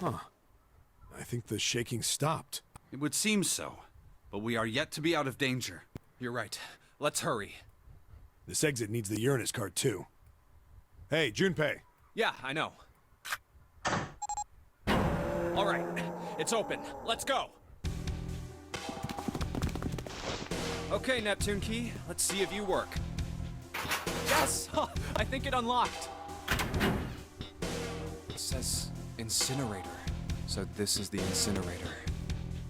Huh. I think the shaking stopped. It would seem so, but we are yet to be out of danger. You're right. Let's hurry. This exit needs the Uranus card, too. Hey, Junpei. Yeah, I know. All right, it's open. Let's go. Okay, Neptune Key, let's see if you work. Yes! I think it unlocked. It says incinerator. So this is the incinerator.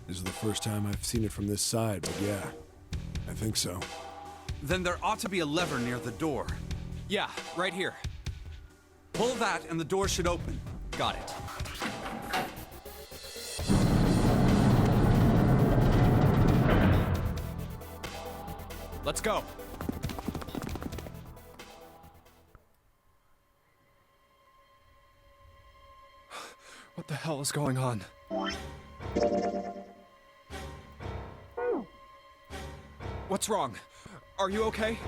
This is the first time I've seen it from this side, but yeah, I think so. Then there ought to be a lever near the door. Yeah, right here. Pull that and the door should open. Got it. Let's go. What the hell is going on? What's wrong? Are you okay?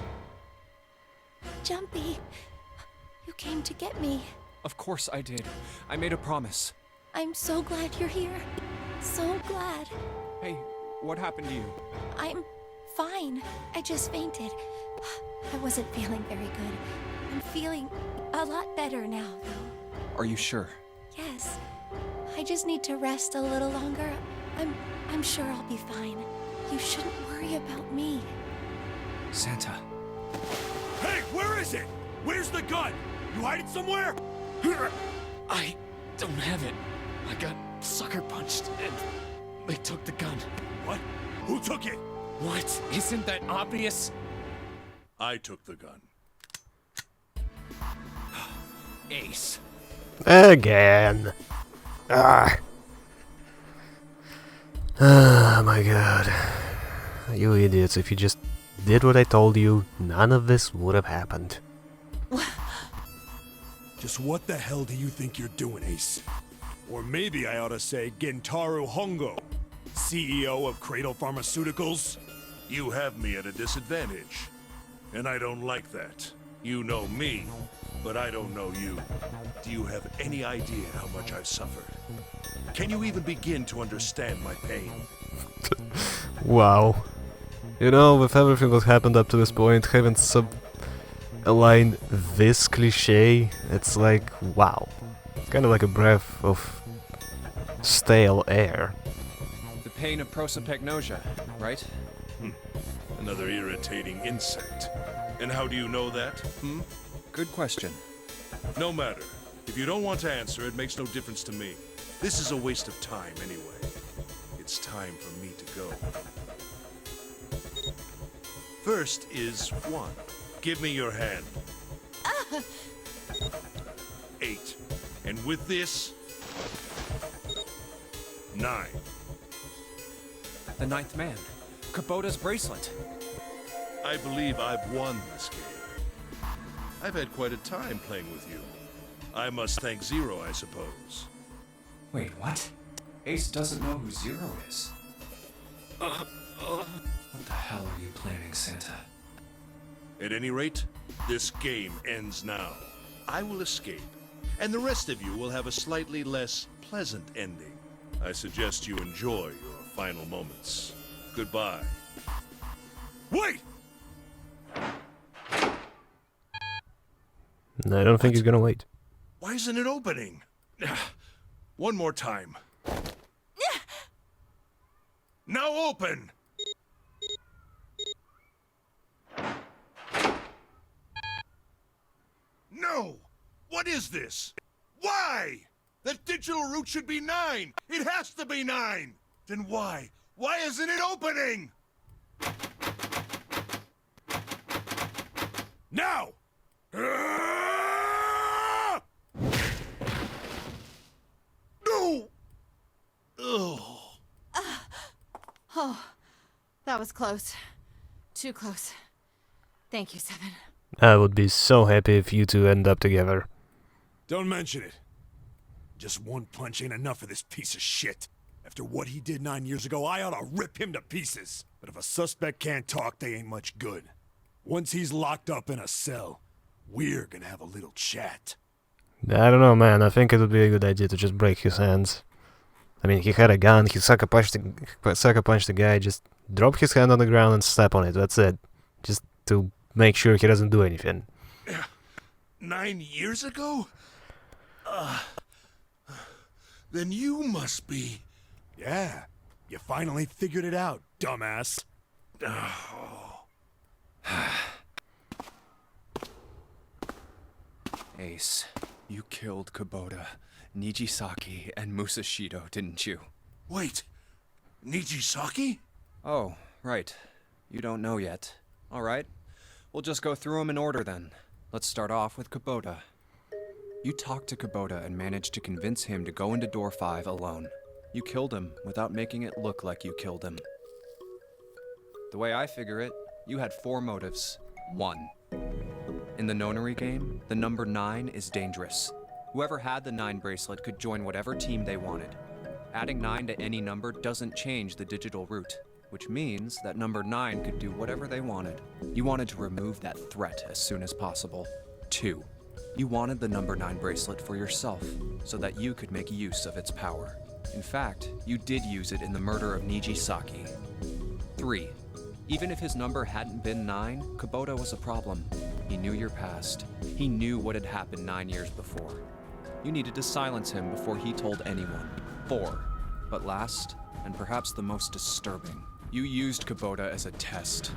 Jumpy, you came to get me. Of course I did. I made a promise. I'm so glad you're here. So glad. Hey, what happened to you? I'm fine. I just fainted. I wasn't feeling very good. I'm feeling a lot better now, though. Are you sure? Yes. I just need to rest a little longer. I'm sure I'll be fine. You shouldn't worry about me. Santa. Hey, where is it? Where's the gun? You hide it somewhere? I don't have it. I got sucker punched and they took the gun. What? Who took it? What? Isn't that obvious? I took the gun. Ace. Again. Ah. Oh my god. You idiots, if you just did what I told you, none of this would have happened. Just what the hell do you think you're doing, Ace? Or maybe I ought to say Gentaro Hongo, CEO of Cradle Pharmaceuticals? You have me at a disadvantage, and I don't like that. You know me, but I don't know you. Do you have any idea how much I've suffered? Can you even begin to understand my pain? Wow. You know, with everything that happened up to this point, having sub-aligned this cliche, it's like, wow. It's kind of like a breath of stale air. The pain of prosopagnosia, right? Another irritating insect. And how do you know that? Good question. No matter. If you don't want to answer, it makes no difference to me. This is a waste of time anyway. It's time for me to go. First is 1. Give me your hand. 8. And with this, 9. The ninth man. Kubota's bracelet. I believe I've won this game. I've had quite a time playing with you. I must thank Zero, I suppose. Wait, what? Ace doesn't know who Zero is. What the hell are you planning, Santa? At any rate, this game ends now. I will escape, and the rest of you will have a slightly less pleasant ending. I suggest you enjoy your final moments. Goodbye. Wait! I don't think he's gonna wait. Why isn't it opening? One more time. Now open! No! What is this? Why? That digital route should be 9! It has to be 9! Then why? Why isn't it opening? Now! No! Ugh. Oh, that was close. Too close. Thank you, Seven. I would be so happy if you two end up together. Don't mention it. Just one punch ain't enough for this piece of shit. After what he did 9 years ago, I ought to rip him to pieces. But if a suspect can't talk, they ain't much good. Once he's locked up in a cell, we're gonna have a little chat. I don't know, man. I think it would be a good idea to just break his hands. I mean, he had a gun, he sucker punched the guy, just drop his hand on the ground and step on it, that's it. Just to make sure he doesn't do anything. 9 years ago? Then you must be... Yeah, you finally figured it out, dumbass. Ace, you killed Kubota, Nijisaki, and Musashido, didn't you? Wait, Nijisaki? Oh, right. You don't know yet. All right. We'll just go through them in order then. Let's start off with Kubota. You talked to Kubota and managed to convince him to go into door 5 alone. You killed him without making it look like you killed him. The way I figure it, you had 4 motives. 1. In the nonary game, the number 9 is dangerous. Whoever had the 9 bracelet could join whatever team they wanted. Adding 9 to any number doesn't change the digital root, which means that number 9 could do whatever they wanted. You wanted to remove that threat as soon as possible. 2. You wanted the number 9 bracelet for yourself, so that you could make use of its power. In fact, you did use it in the murder of Nijisaki. 3. Even if his number hadn't been 9, Kubota was a problem. He knew your past. He knew what had happened 9 years before. You needed to silence him before he told anyone. 4. But last, and perhaps the most disturbing, you used Kubota as a test.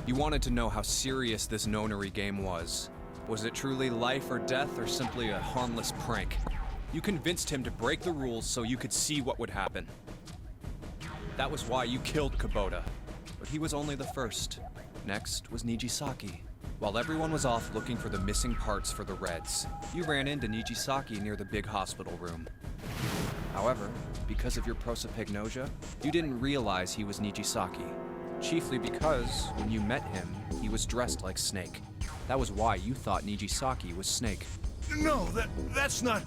You wanted to know how serious this nonary game was. Was it truly life or death, or simply a harmless prank? You convinced him to break the rules so you could see what would happen. That was why you killed Kubota. But he was only the first. Next was Nijisaki. While everyone was off looking for the missing parts for the Reds, you ran into Nijisaki near the big hospital room. However, because of your prosopagnosia, you didn't realize he was Nijisaki. Chiefly because, when you met him, he was dressed like Snake. That was why you thought Nijisaki was Snake. No, that's not...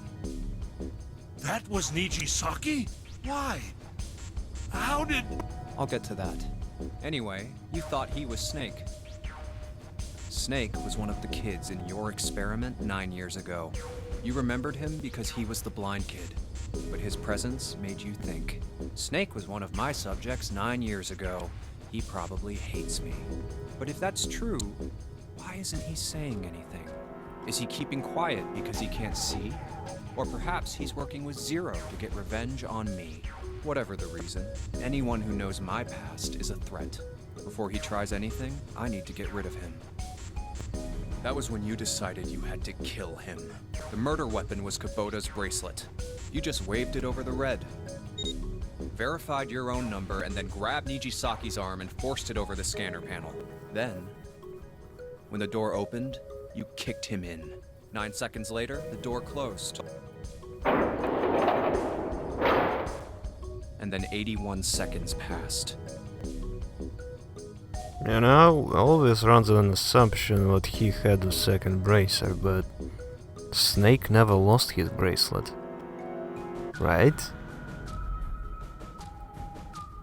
That was Nijisaki? Why? How did... I'll get to that. Anyway, you thought he was Snake. Snake was one of the kids in your experiment 9 years ago. You remembered him because he was the blind kid, but his presence made you think. Snake was one of my subjects 9 years ago. He probably hates me. But if that's true, why isn't he saying anything? Is he keeping quiet because he can't see? Or perhaps he's working with Zero to get revenge on me. Whatever the reason, anyone who knows my past is a threat. Before he tries anything, I need to get rid of him. That was when you decided you had to kill him. The murder weapon was Kubota's bracelet. You just waved it over the red. Verified your own number and then grabbed Nijisaki's arm and forced it over the scanner panel. Then, when the door opened, you kicked him in. 9 seconds later, the door closed. And then 81 seconds passed. You know, all this runs on an assumption what he had the second bracer, but Snake never lost his bracelet. Right?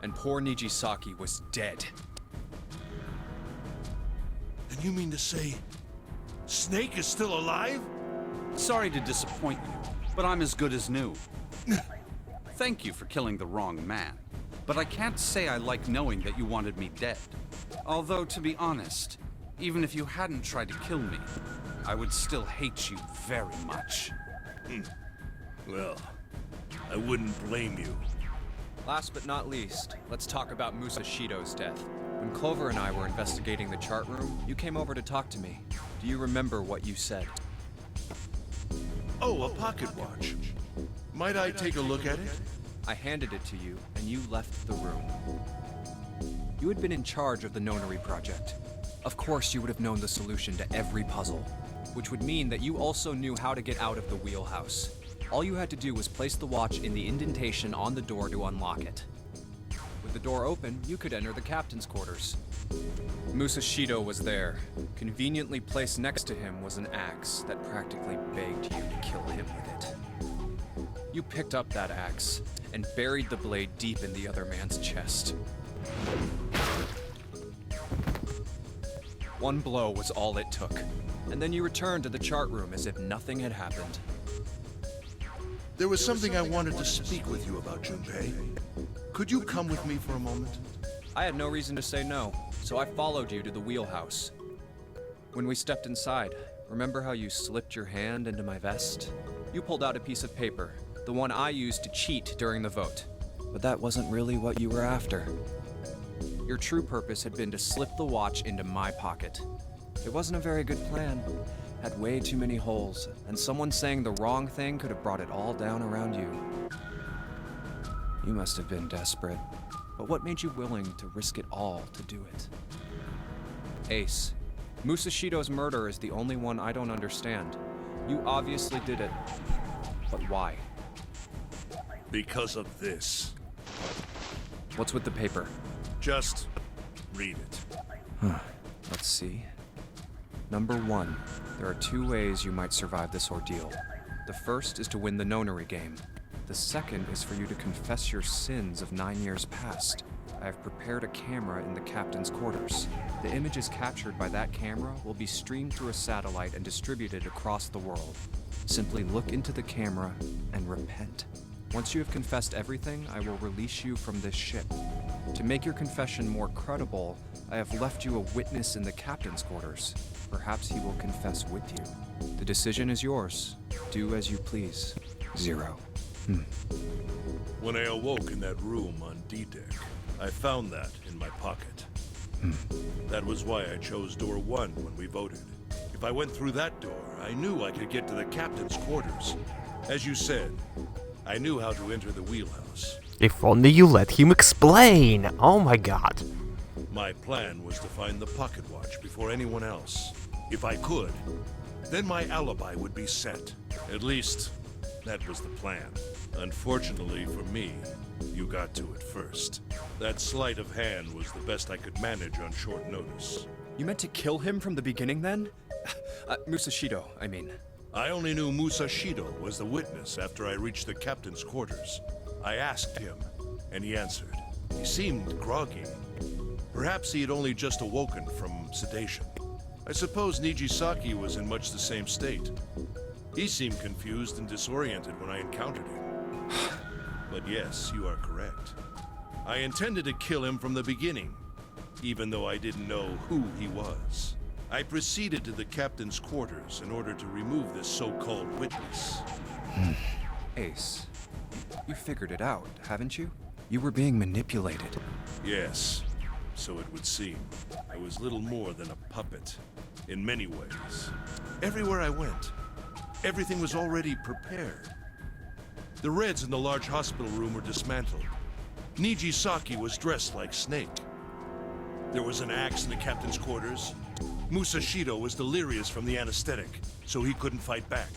And poor Nijisaki was dead. And you mean to say... Snake is still alive? Sorry to disappoint you, but I'm as good as new. Thank you for killing the wrong man, but I can't say I like knowing that you wanted me dead. Although, to be honest, even if you hadn't tried to kill me, I would still hate you very much. Well, I wouldn't blame you. Last but not least, let's talk about Musashido's death. When Clover and I were investigating the chart room, you came over to talk to me. Do you remember what you said? Oh, a pocket watch. Might I take a look at it? I handed it to you, and you left the room. You had been in charge of the nonary project. Of course you would have known the solution to every puzzle, which would mean that you also knew how to get out of the wheelhouse. All you had to do was place the watch in the indentation on the door to unlock it. With the door open, you could enter the captain's quarters. Musashido was there. Conveniently placed next to him was an axe that practically begged you to kill him with it. You picked up that axe and buried the blade deep in the other man's chest. One blow was all it took, and then you returned to the chart room as if nothing had happened. There was something I wanted to speak with you about, Junpei. Could you come with me for a moment? I had no reason to say no, so I followed you to the wheelhouse. When we stepped inside, remember how you slipped your hand into my vest? You pulled out a piece of paper, the one I used to cheat during the vote. But that wasn't really what you were after. Your true purpose had been to slip the watch into my pocket. It wasn't a very good plan. Had way too many holes, and someone saying the wrong thing could have brought it all down around you. You must have been desperate. But what made you willing to risk it all to do it? Ace, Musashido's murder is the only one I don't understand. You obviously did it. But why? Because of this. What's with the paper? Just read it. Let's see. Number 1, there are 2 ways you might survive this ordeal. The first is to win the nonary game. The second is for you to confess your sins of 9 years past. I have prepared a camera in the captain's quarters. The images captured by that camera will be streamed through a satellite and distributed across the world. Simply look into the camera and repent. Once you have confessed everything, I will release you from this ship. To make your confession more credible, I have left you a witness in the captain's quarters. Perhaps he will confess with you. The decision is yours. Do as you please. 0. When I awoke in that room on D-Deck, I found that in my pocket. That was why I chose door 1 when we voted. If I went through that door, I knew I could get to the captain's quarters. As you said, I knew how to enter the wheelhouse. If only you let him explain! Oh my god. My plan was to find the pocket watch before anyone else. If I could, then my alibi would be set. At least, that was the plan. Unfortunately for me, you got to it first. That sleight of hand was the best I could manage on short notice. You meant to kill him from the beginning then? Musashido, I mean. I only knew Musashido was the witness after I reached the captain's quarters. I asked him, and he answered. He seemed groggy. Perhaps he had only just awoken from sedation. I suppose Nijisaki was in much the same state. He seemed confused and disoriented when I encountered him. But yes, you are correct. I intended to kill him from the beginning, even though I didn't know who he was. I proceeded to the captain's quarters in order to remove this so-called witness. Ace, you figured it out, haven't you? You were being manipulated. Yes, so it would seem. I was little more than a puppet, in many ways. Everywhere I went, everything was already prepared. The Reds in the large hospital room were dismantled. Nijisaki was dressed like Snake. There was an axe in the captain's quarters. Musashido was delirious from the anesthetic, so he couldn't fight back.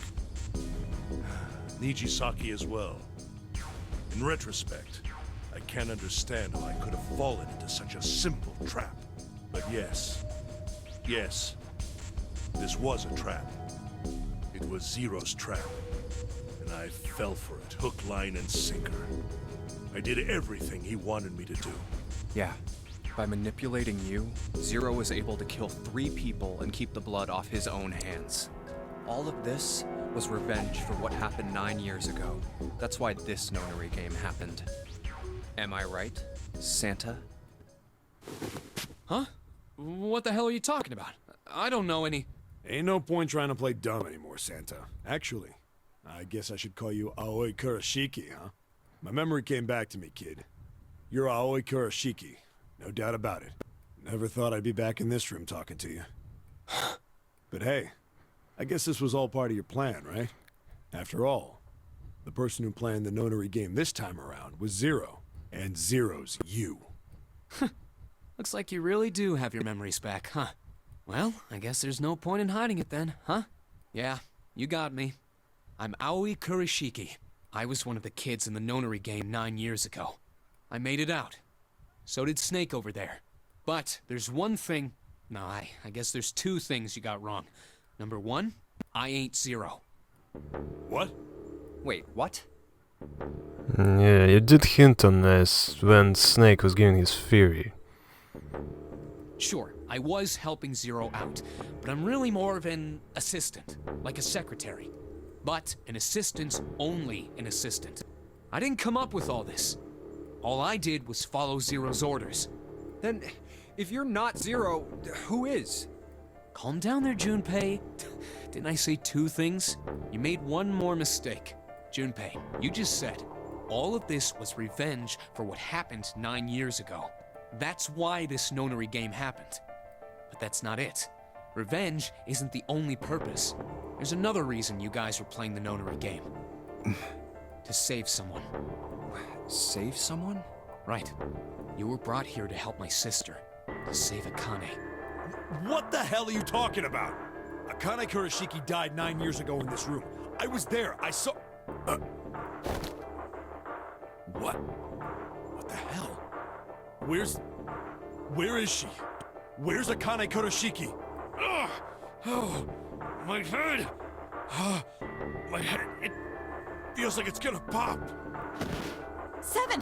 Nijisaki as well. In retrospect, I can't understand how I could have fallen into such a simple trap. But yes, this was a trap. It was Zero's trap, and I fell for it, hook, line, and sinker. I did everything he wanted me to do. Yeah. By manipulating you, Zero was able to kill 3 people and keep the blood off his own hands. All of this was revenge for what happened 9 years ago. That's why this nonary game happened. Am I right, Santa? Huh? What the hell are you talking about? I don't know any... Ain't no point trying to play dumb anymore, Santa. Actually, I guess I should call you Aoi Kurashiki, huh? My memory came back to me, kid. You're Aoi Kurashiki. No doubt about it. Never thought I'd be back in this room talking to you. But hey, I guess this was all part of your plan, right? After all, the person who planned the nonary game this time around was Zero, and Zero's you. Looks like you really do have your memories back, huh? Well, I guess there's no point in hiding it then, huh? Yeah, you got me. I'm Aoi Kurashiki. I was one of the kids in the nonary game 9 years ago. I made it out. So did Snake over there. But there's one thing... No, I guess there's 2 things you got wrong. Number 1, I ain't Zero. What? Wait, what? Yeah, you did hint on this when Snake was giving his theory. Sure, I was helping Zero out, but I'm really more of an assistant, like a secretary. but an assistant's only an assistant. I didn't come up with all this. All I did was follow Zero's orders. Then, if you're not Zero, who is? Calm down there, Junpei. Didn't I say 2 things? You made one more mistake. Junpei, you just said all of this was revenge for what happened 9 years ago. That's why this nonary game happened. But that's not it. Revenge isn't the only purpose. There's another reason you guys were playing the nonary game. To save someone. Save someone? Right. You were brought here to help my sister. To save Akane. What the hell are you talking about? Akane Kurashiki died 9 years ago in this room. I was there. I saw... What? What the hell? Where is she? Where's Akane Kurashiki? Ugh! Oh, my head! My head, it feels like it's gonna pop. 7!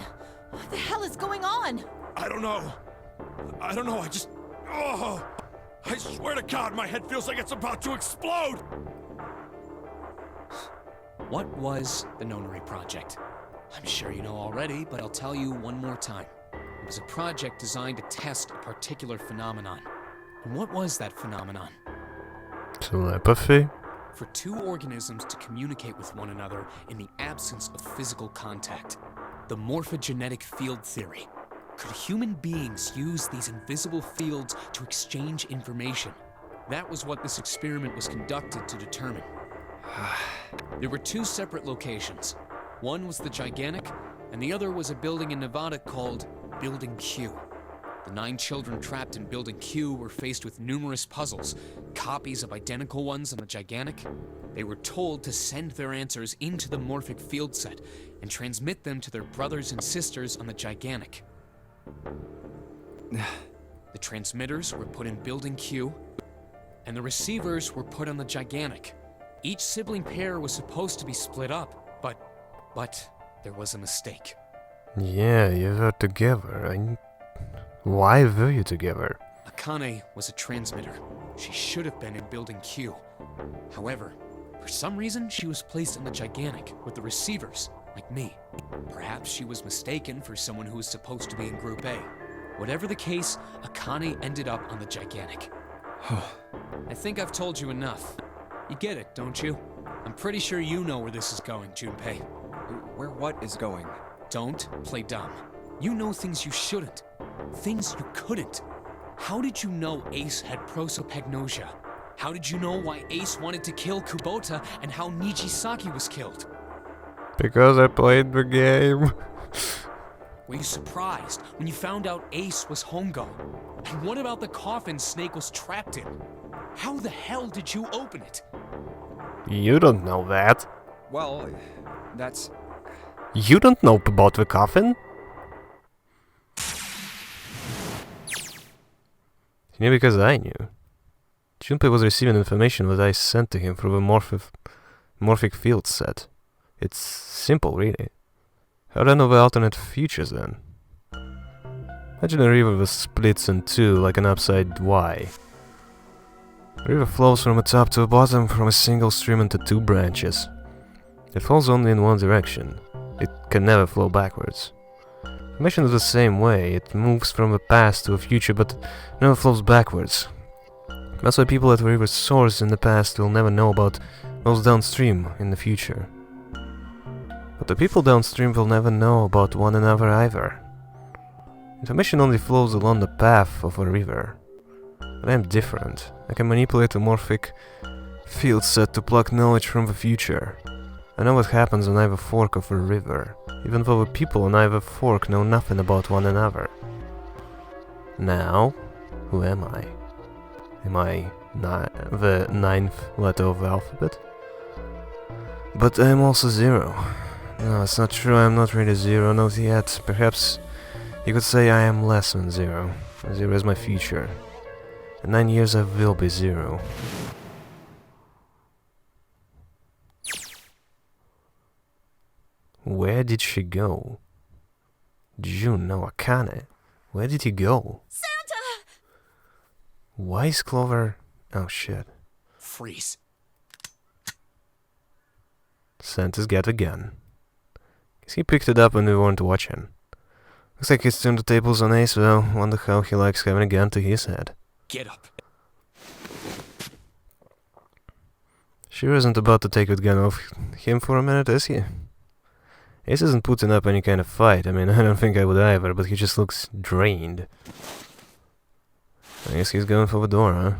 What the hell is going on? I don't know. I just... Oh! I swear to God, my head feels like it's about to explode! What was the Nonary Project? I'm sure you know already, but I'll tell you one more time. It was a project designed to test a particular phenomenon. And what was that phenomenon? Telepathy? For 2 organisms to communicate with one another in the absence of physical contact. The morphogenetic field theory. Could human beings use these invisible fields to exchange information? That was what this experiment was conducted to determine. There were 2 separate locations. One was the Gigantic, and the other was a building in Nevada called Building Q. The 9 children trapped in Building Q were faced with numerous puzzles, copies of identical ones on the Gigantic. They were told to send their answers into the morphic field set and transmit them to their brothers and sisters on the Gigantic. The transmitters were put in Building Q, and the receivers were put on the Gigantic. Each sibling pair was supposed to be split up, but there was a mistake. Yeah, you were together. Why were you together? Akane was a transmitter. She should have been in Building Q. However, for some reason, she was placed in the Gigantic with the receivers, like me. Perhaps she was mistaken for someone who was supposed to be in Group A. Whatever the case, Akane ended up on the Gigantic. I think I've told you enough. You get it, don't you? I'm pretty sure you know where this is going, Junpei. Where what is going? Don't play dumb. You know things you shouldn't. Things you couldn't. How did you know Ace had prosopagnosia? How did you know why Ace wanted to kill Kubota and how Nijisaki was killed? Because I played the game. Were you surprised when you found out Ace was Hongo? And what about the coffin Snake was trapped in? How the hell did you open it? You don't know that. Well, that's... You don't know about the coffin? You knew because I knew. Junpei was receiving information that I sent to him through the morphic field set. It's simple, really. How do I know the alternate futures, then? Imagine a river that splits in 2 like an upside Y. The river flows from the top to the bottom from a single stream into 2 branches. It flows only in one direction. It can never flow backwards. Information is the same way. It moves from the past to the future, but never flows backwards. That's why people at the river's source in the past will never know about those downstream in the future. But the people downstream will never know about one another either. Information only flows along the path of a river. But I am different. I can manipulate the morphic field set to pluck knowledge from the future. I know what happens on either fork of a river, even though the people on either fork know nothing about one another. Now, who am I? Am I the 9th letter of the alphabet? But I am also 0. No, it's not true, I am not really 0, not yet. Perhaps you could say I am less than 0. 0 is my future. In 9 years I will be 0. Where did she go? Jun no Akane. Where did he go? Santa! Why is Clover... Oh shit. Freeze. Santa's got a gun. Guess he picked it up when we weren't watching. Looks like he's turned the tables on Ace, though. Wonder how he likes having a gun to his head. Get up. Sure isn't about to take that gun off him for a minute, is he? Ace isn't putting up any kind of fight. I mean, I don't think I would either, but he just looks drained. I guess he's going for the door, huh?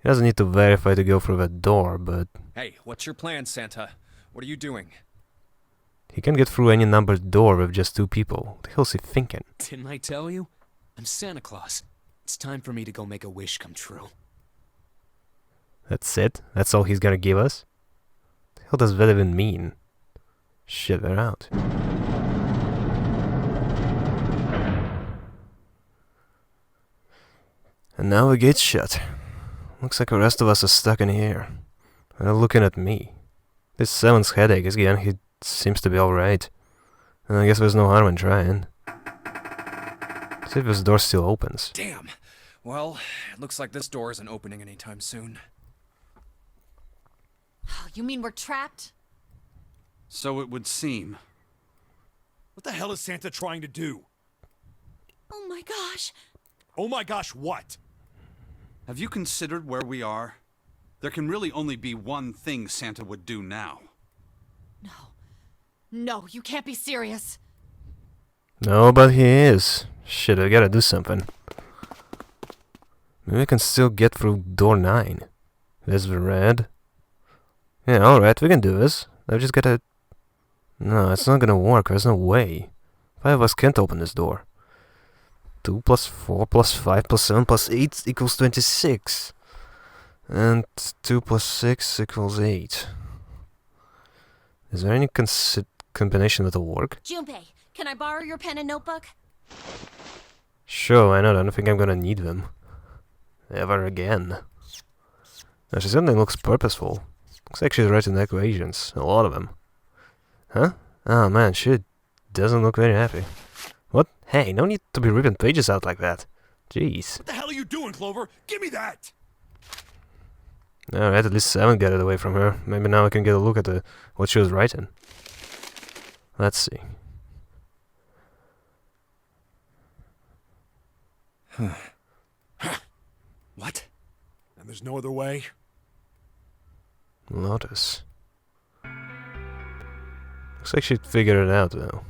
He doesn't need to verify to go through that door, but... Hey, what's your plan, Santa? What are you doing? he can get through any numbered door with just 2 people. What the hell's he thinking? Didn't I tell you? I'm Santa Claus. It's time for me to go make a wish come true. That's it? That's all he's gonna give us? What the hell does that even mean? Shit, they're out. And now the gate's shut. Looks like the rest of us are stuck in here. They're looking at me. This 7's headache again, he seems to be alright. And I guess there's no harm in trying. See if this door still opens. Damn. Well, it looks like this door isn't opening anytime soon. You mean we're trapped? So it would seem. What the hell is Santa trying to do? Oh my gosh. Oh my gosh, what? Have you considered where we are? There can really only be one thing Santa would do now. No. No, you can't be serious. No, but he is. Shit, I gotta do something. Maybe I can still get through door 9. There's the red. Yeah, alright, we can do this. I've just gotta... No, it's not gonna work. There's no way. 5 of us can't open this door. 2 plus 4 plus 5 plus 7 plus 8 equals 26. And 2 plus 6 equals 8. Is there any combination that'll work? Junpei, can I borrow your pen and notebook? Sure, why not? I don't think I'm gonna need them. Ever again. Now, she certainly looks purposeful. Looks like she's writing equations. A lot of them. Huh? Oh man, she doesn't look very happy. What? Hey, no need to be ripping pages out like that. Jeez. What the hell are you doing, Clover? Give me that! Alright, at least 7 got it away from her. Maybe now I can get a look at what she was writing. Let's see. What? And there's no other way? Lotus. Looks like she'd figured it out, though.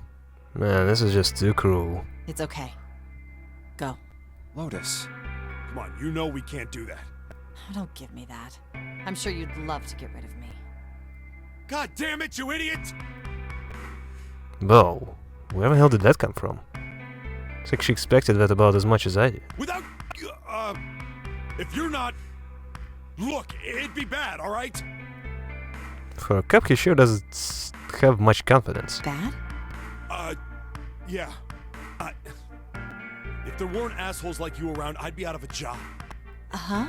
Man, this is just too cruel. It's okay. Go. Lotus. Come on, you know we can't do that. Don't give me that. I'm sure you'd love to get rid of me. God damn it, you idiot! Whoa. Where the hell did that come from? Looks like she expected that about as much as I did. Without... if you're not... Look, it'd be bad, alright? For a cop, he sure doesn't have much confidence. Bad? Yeah. If there weren't assholes like you around, I'd be out of a job. Uh-huh.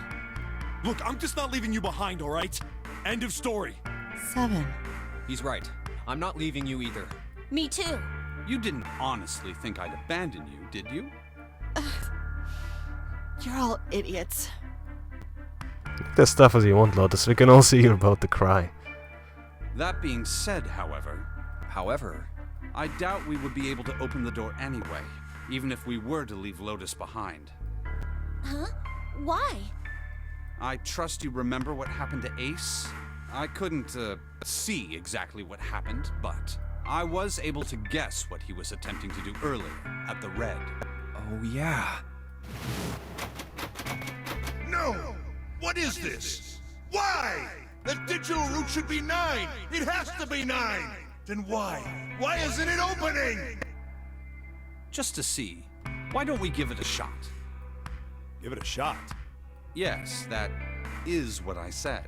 Look, I'm just not leaving you behind, alright? End of story. 7. He's right. I'm not leaving you either. Me too. You didn't honestly think I'd abandon you, did you? You're all idiots. Look as tough as you want, Lotus. We can all see you're about to cry. That being said, however, However, I doubt we would be able to open the door anyway, even if we were to leave Lotus behind. Huh? Why? I trust you remember what happened to Ace? I couldn't, see exactly what happened, but I was able to guess what he was attempting to do earlier at the Red. oh yeah. No! What is this? Why? The digital route should be 9! It has to be 9! Then why? Why isn't it opening? Just to see, why don't we give it a shot? Give it a shot. Yes, that is what I said.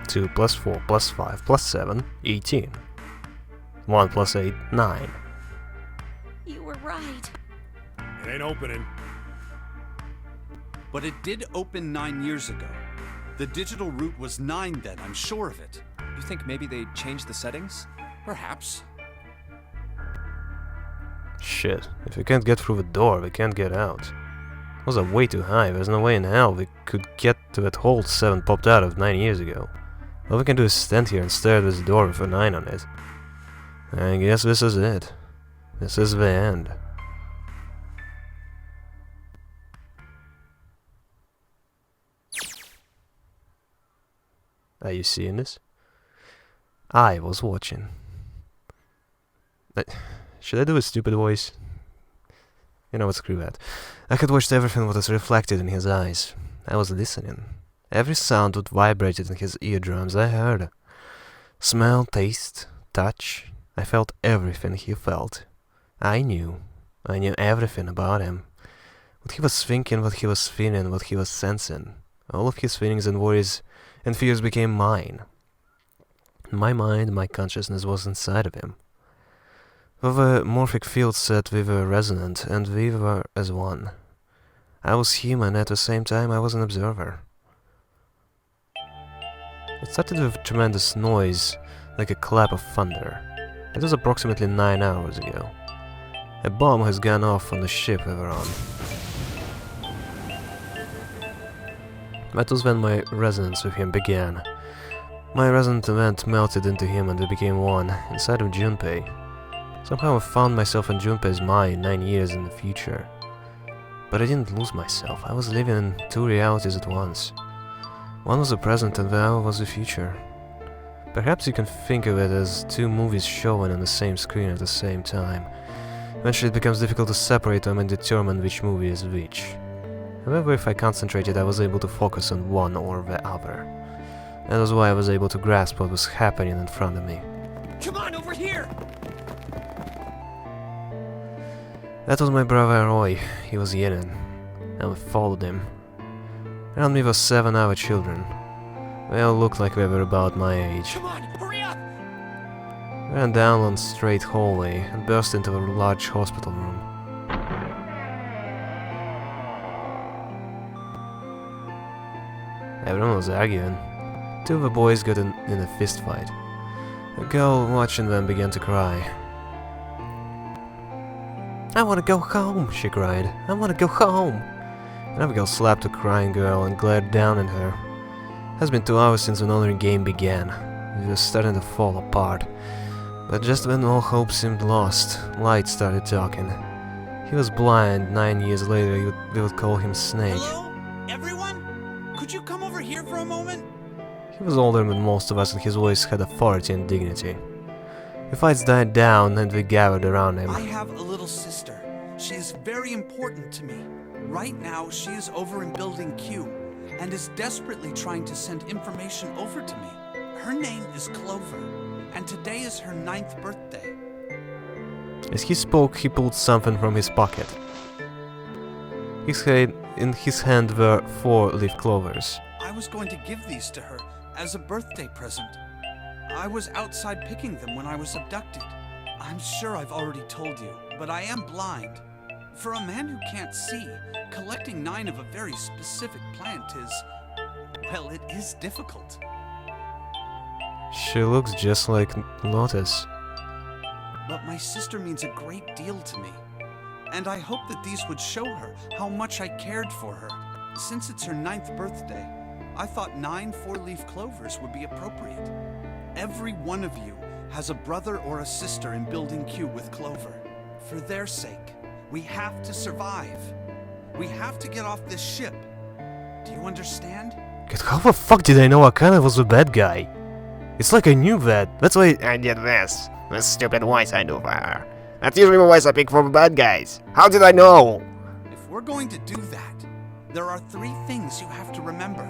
Two plus 4 plus 5 plus 7, 18. 1 plus 8, 9. You were right. It ain't opening. But it did open 9 years ago. The digital route was 9 then, I'm sure of it. You think maybe they changed the settings? Perhaps. Shit, if we can't get through the door, we can't get out. Those are way too high, there's no way in hell we could get to that hole 7 popped out of 9 years ago. All we can do is stand here and stare at this door with a 9 on it. I guess this is it. This is the end. Are you seeing this? I was watching. Should I do a stupid voice? You know what, screw that. I had watched everything that was reflected in his eyes. I was listening. Every sound that vibrated in his eardrums I heard. Smell, taste, touch. I felt everything he felt. I knew everything about him. What he was thinking, what he was feeling, what he was sensing. All of his feelings and worries and fears became mine. My mind, my consciousness was inside of him. The morphic field said we were resonant, and we were as one. I was human, at the same time I was an observer. It started with tremendous noise, like a clap of thunder. It was approximately 9 hours ago. A bomb has gone off on the ship we were on. That was when my resonance with him began. My resonant event melted into him and we became one, inside of Junpei. Somehow I found myself in Junpei's mind 9 years in the future. But I didn't lose myself, I was living in 2 realities at once. One was the present and the other was the future. Perhaps you can think of it as 2 movies showing on the same screen at the same time. Eventually it becomes difficult to separate them and determine which movie is which. However, if I concentrated, I was able to focus on one or the other. That was why I was able to grasp what was happening in front of me. Come on, over here! That was my brother Roy. He was yelling, and we followed him. Around me were 7 other children. They all looked like they were about my age. Come on, hurry up! We ran down one straight hallway and burst into a large hospital room. Everyone was arguing. 2 of the boys got in a fist fight. A girl watching them began to cry. "I want to go home," she cried. "I want to go home." Another girl slapped the crying girl and glared down at her. It has been 2 hours since the online game began. We were starting to fall apart. But just when all hope seemed lost, Light started talking. He was blind. 9 years later, we would call him Snake. Hello? Everyone? Could you come over here for a moment? He was older than most of us and his voice had authority and dignity. The fights died down and we gathered around him. I have a little sister. She is very important to me. Right now, she is over in Building Q and is desperately trying to send information over to me. Her name is Clover, and today is her 9th birthday. As he spoke, he pulled something from his pocket. In his hand were 4-leaf clovers. I was going to give these to her as a birthday present. I was outside picking them when I was abducted. I'm sure I've already told you, but I am blind. For a man who can't see, collecting 9 of a very specific plant is, well, it is difficult. She looks just like Lotus. But my sister means a great deal to me. And I hope that these would show her how much I cared for her. Since it's her 9th birthday, I thought 9 4-leaf clovers would be appropriate. Every one of you has a brother or a sister in Building Q with Clover. For their sake, we have to survive. We have to get off this ship. Do you understand? God, how the fuck did I know Akane was a bad guy? It's like I knew that. That's why I did this. This stupid voice I do for her. That's usually the voice I pick for the bad guys. How did I know? If we're going to do that, there are 3 things you have to remember.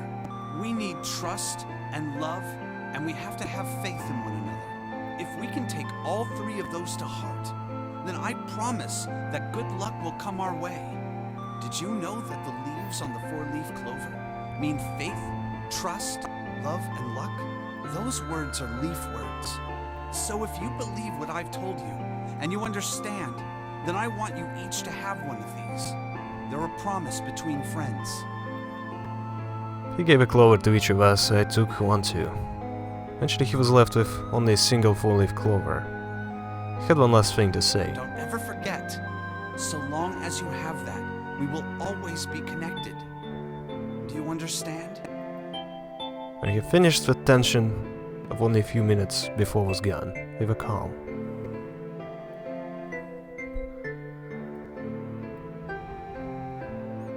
We need trust and love, and we have to have faith in one another. If we can take all 3 of those to heart, then I promise that good luck will come our way. Did you know that the leaves on the 4-leaf clover mean faith, trust, love, and luck? Those words are leaf words. So if you believe what I've told you, and you understand, then I want you each to have one of these. They're a promise between friends. He gave a clover to each of us, I took one too. Eventually he was left with only a single 4-leaf clover. He had one last thing to say. Don't ever forget, So long as you have that, we will always be connected. Do you understand? When he finished, the tension of only a few minutes before was gone. We were calm.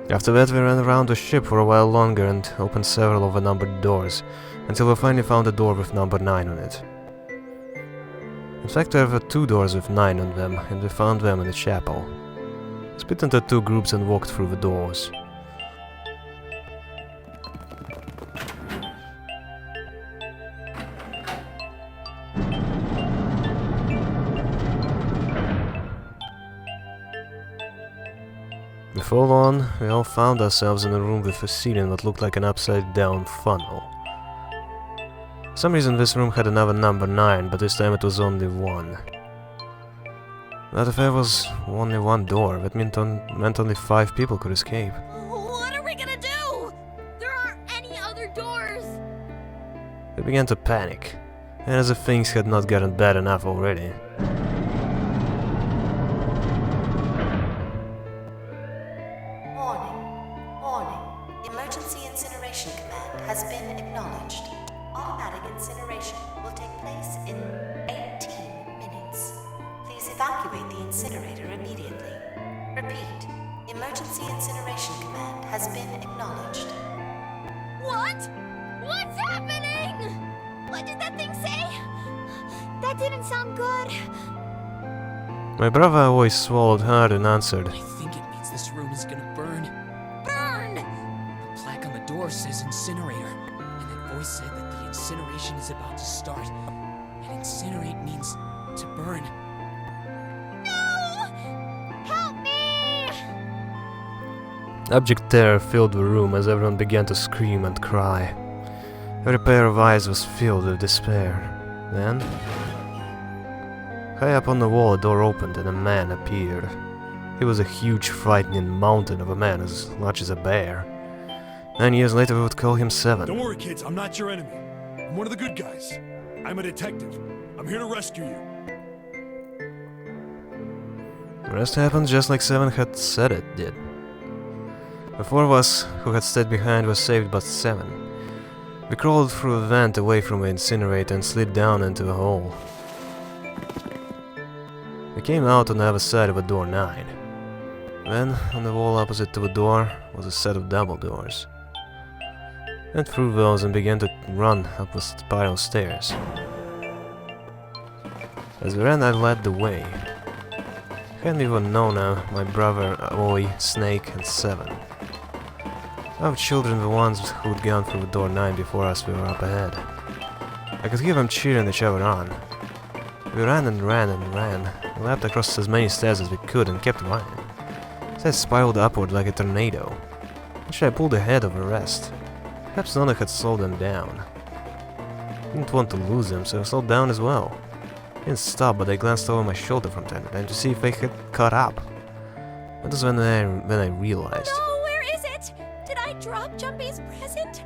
After that, we ran around the ship for a while longer and opened several of the numbered doors, until we finally found a door with number 9 on it. In fact, there were 2 doors with 9 on them, and we found them in the chapel. We split into 2 groups and walked through the doors. Before long, we all found ourselves in a room with a ceiling that looked like an upside-down funnel. For some reason this room had another number 9, but this time it was only 1. But if there was only 1 door, that meant only 5 people could escape. What are we gonna do? There aren't any other doors. We began to panic, and as if things had not gotten bad enough already. Warning. Emergency incineration command has been acknowledged. Automatic incineration will take place in 18 minutes. Please evacuate the incinerator immediately. Repeat. Emergency incineration command has been acknowledged. What? What's happening? What did that thing say? That didn't sound good. My brother always swallowed hard and answered, I think it means this room is gonna burn. Burn! The plaque on the door says incinerator, and that voice said that the incineration is about to start. And incinerate means to burn. No! Help me! Abject terror filled the room as everyone began to scream and cry. Every pair of eyes was filled with despair. Then, high up on the wall, a door opened and a man appeared. He was a huge, frightening mountain of a man as large as a bear. 9 years later, we would call him 7. Don't worry, kids. I'm not your enemy. I'm one of the good guys. I'm a detective. I'm here to rescue you. The rest happened just like 7 had said it did. The 4 of us who had stayed behind were saved but 7. We crawled through a vent away from the incinerator and slid down into a hole. We came out on the other side of a door 9. Then, on the wall opposite to the door, was a set of double doors. Went through those and began to run up the spiral stairs. As we ran, I led the way. I hadn't even known my brother, Aoi, Snake, and 7. Our children were the ones who'd gone through door 9 before us. We were up ahead. I could hear them cheering each other on. We ran and ran and ran. We leapt across as many stairs as we could and kept running. Stairs spiraled upward like a tornado. Actually, I pulled ahead of the rest. Perhaps Nona had slowed them down. I didn't want to lose them, so I slowed down as well. I didn't stop, but I glanced over my shoulder from time to time to see if they had caught up. That was when I realized. No, where is it? Did I drop Jumpy's present?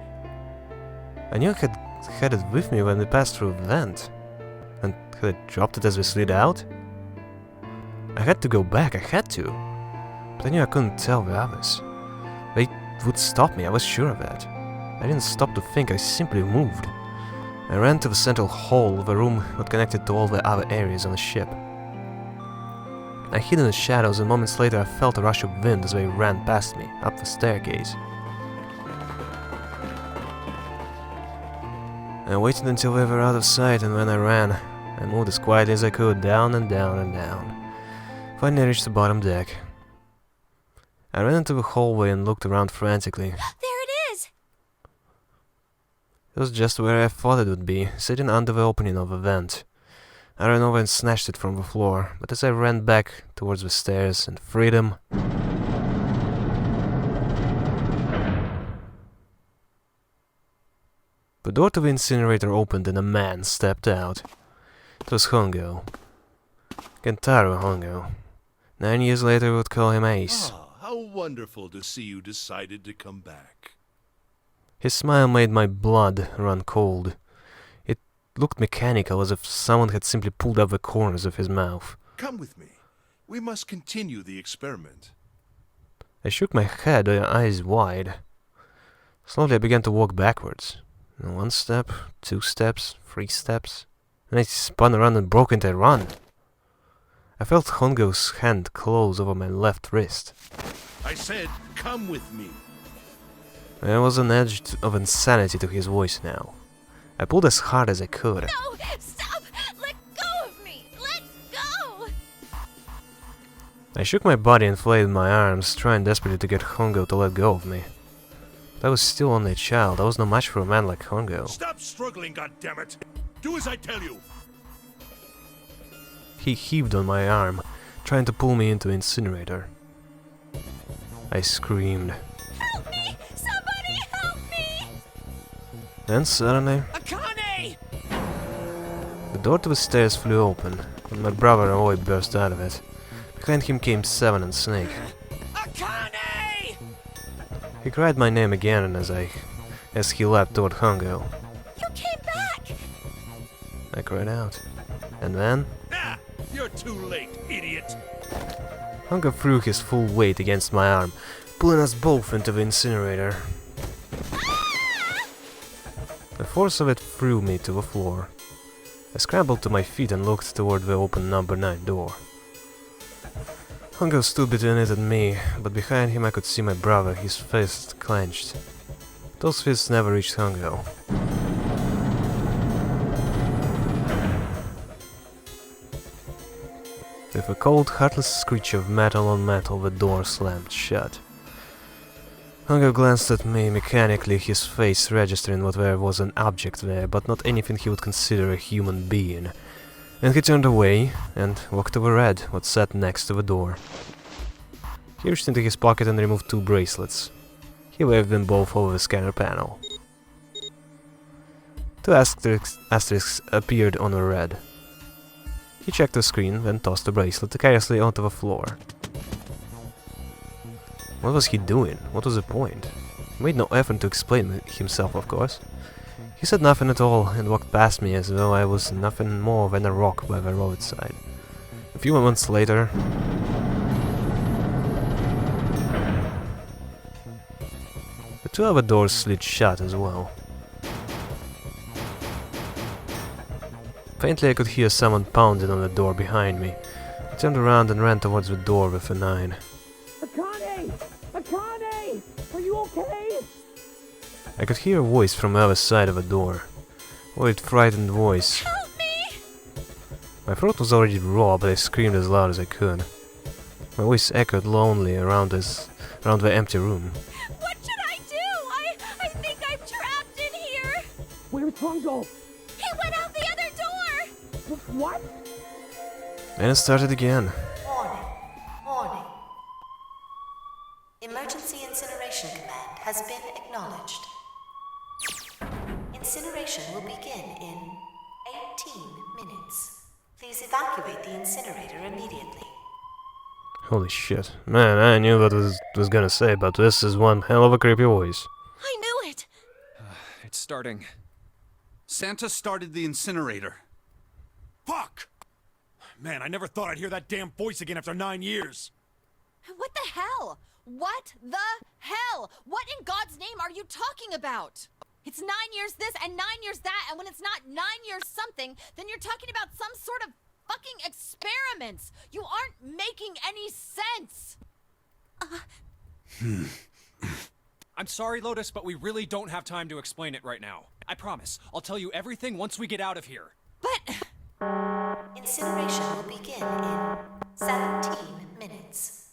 I knew I had it with me when we passed through the vent. And had I dropped it as we slid out? I had to go back, I had to. But I knew I couldn't tell the others. They would stop me, I was sure of that. I didn't stop to think, I simply moved. I ran to the central hall of a room that connected to all the other areas on the ship. I hid in the shadows, and moments later I felt a rush of wind as they ran past me, up the staircase. I waited until they were out of sight, and when I ran, I moved as quietly as I could, down and down and down. Finally I reached the bottom deck. I ran into the hallway and looked around frantically. There it is! It was just where I thought it would be, sitting under the opening of a vent. I ran over and snatched it from the floor, but as I ran back towards the stairs and freedom... The door to the incinerator opened and a man stepped out. It was Hongo. Kotaro Hongo. 9 years later we would call him Ace. Ah, how wonderful to see you decided to come back. His smile made my blood run cold. It looked mechanical, as if someone had simply pulled up the corners of his mouth. Come with me. We must continue the experiment. I shook my head, eyes wide. Slowly I began to walk backwards. 1 step, 2 steps, 3 steps. Then I spun around and broke into a run. I felt Hongo's hand close over my left wrist. I said, come with me. There was an edge of insanity to his voice now. I pulled as hard as I could. No! Stop! Let go of me! Let go! I shook my body and flayed my arms, trying desperately to get Hongo to let go of me. But I was still only a child. I was no match for a man like Hongo. Stop struggling, goddammit! Do as I tell you! He heaved on my arm, trying to pull me into the incinerator. I screamed. Help me! Somebody help me! Then suddenly, Akane! the door to the stairs flew open, and my brother Aoi burst out of it. Behind him came Seven and Snake. Akane! He cried my name again as he leapt toward Hongo. You came back! I cried out. And then, Ah! You're too late, idiot! Hongo threw his full weight against my arm, pulling us both into the incinerator. The force of it threw me to the floor. I scrambled to my feet and looked toward the open number 9 door. Hongo stood between it and me, but behind him I could see my brother, his fists clenched. Those fists never reached Hongo. With a cold, heartless screech of metal on metal, the door slammed shut. Hongo glanced at me mechanically, his face registering what there was an object there, but not anything he would consider a human being. And he turned away and walked to the red, what sat next to the door. He reached into his pocket and removed 2 bracelets. He waved them both over the scanner panel. 2 asterisks appeared on the red. He checked the screen, then tossed the bracelet carelessly onto the floor. What was he doing? What was the point? He made no effort to explain himself, of course. He said nothing at all and walked past me as though I was nothing more than a rock by the roadside. A few moments later, the 2 other doors slid shut as well. Faintly I could hear someone pounding on the door behind me. I turned around and ran towards the door with a 9. Akane! Akane! Are you okay? I could hear a voice from the other side of the door. A weird, frightened voice. Help me! My throat was already raw, but I screamed as loud as I could. My voice echoed lonely around the empty room. What should I do? I think I'm trapped in here! Where's Hongo? He went out the other door! What? And it started again. Warning. Warning. Emergency incineration command has been acknowledged. Incineration will begin in 18 minutes. Please evacuate the incinerator immediately. Holy shit. Man, I knew what was gonna say, but this is one hell of a creepy voice. I knew it! It's starting. Santa started the incinerator. Fuck! Man, I never thought I'd hear that damn voice again after 9 years. What the hell? What the hell? What in God's name are you talking about? It's 9 years this and 9 years that, and when it's not 9 years something, then you're talking about some sort of fucking experiments. You aren't making any sense. I'm sorry, Lotus, but we really don't have time to explain it right now. I promise. I'll tell you everything once we get out of here. But Incineration will begin in 17 minutes.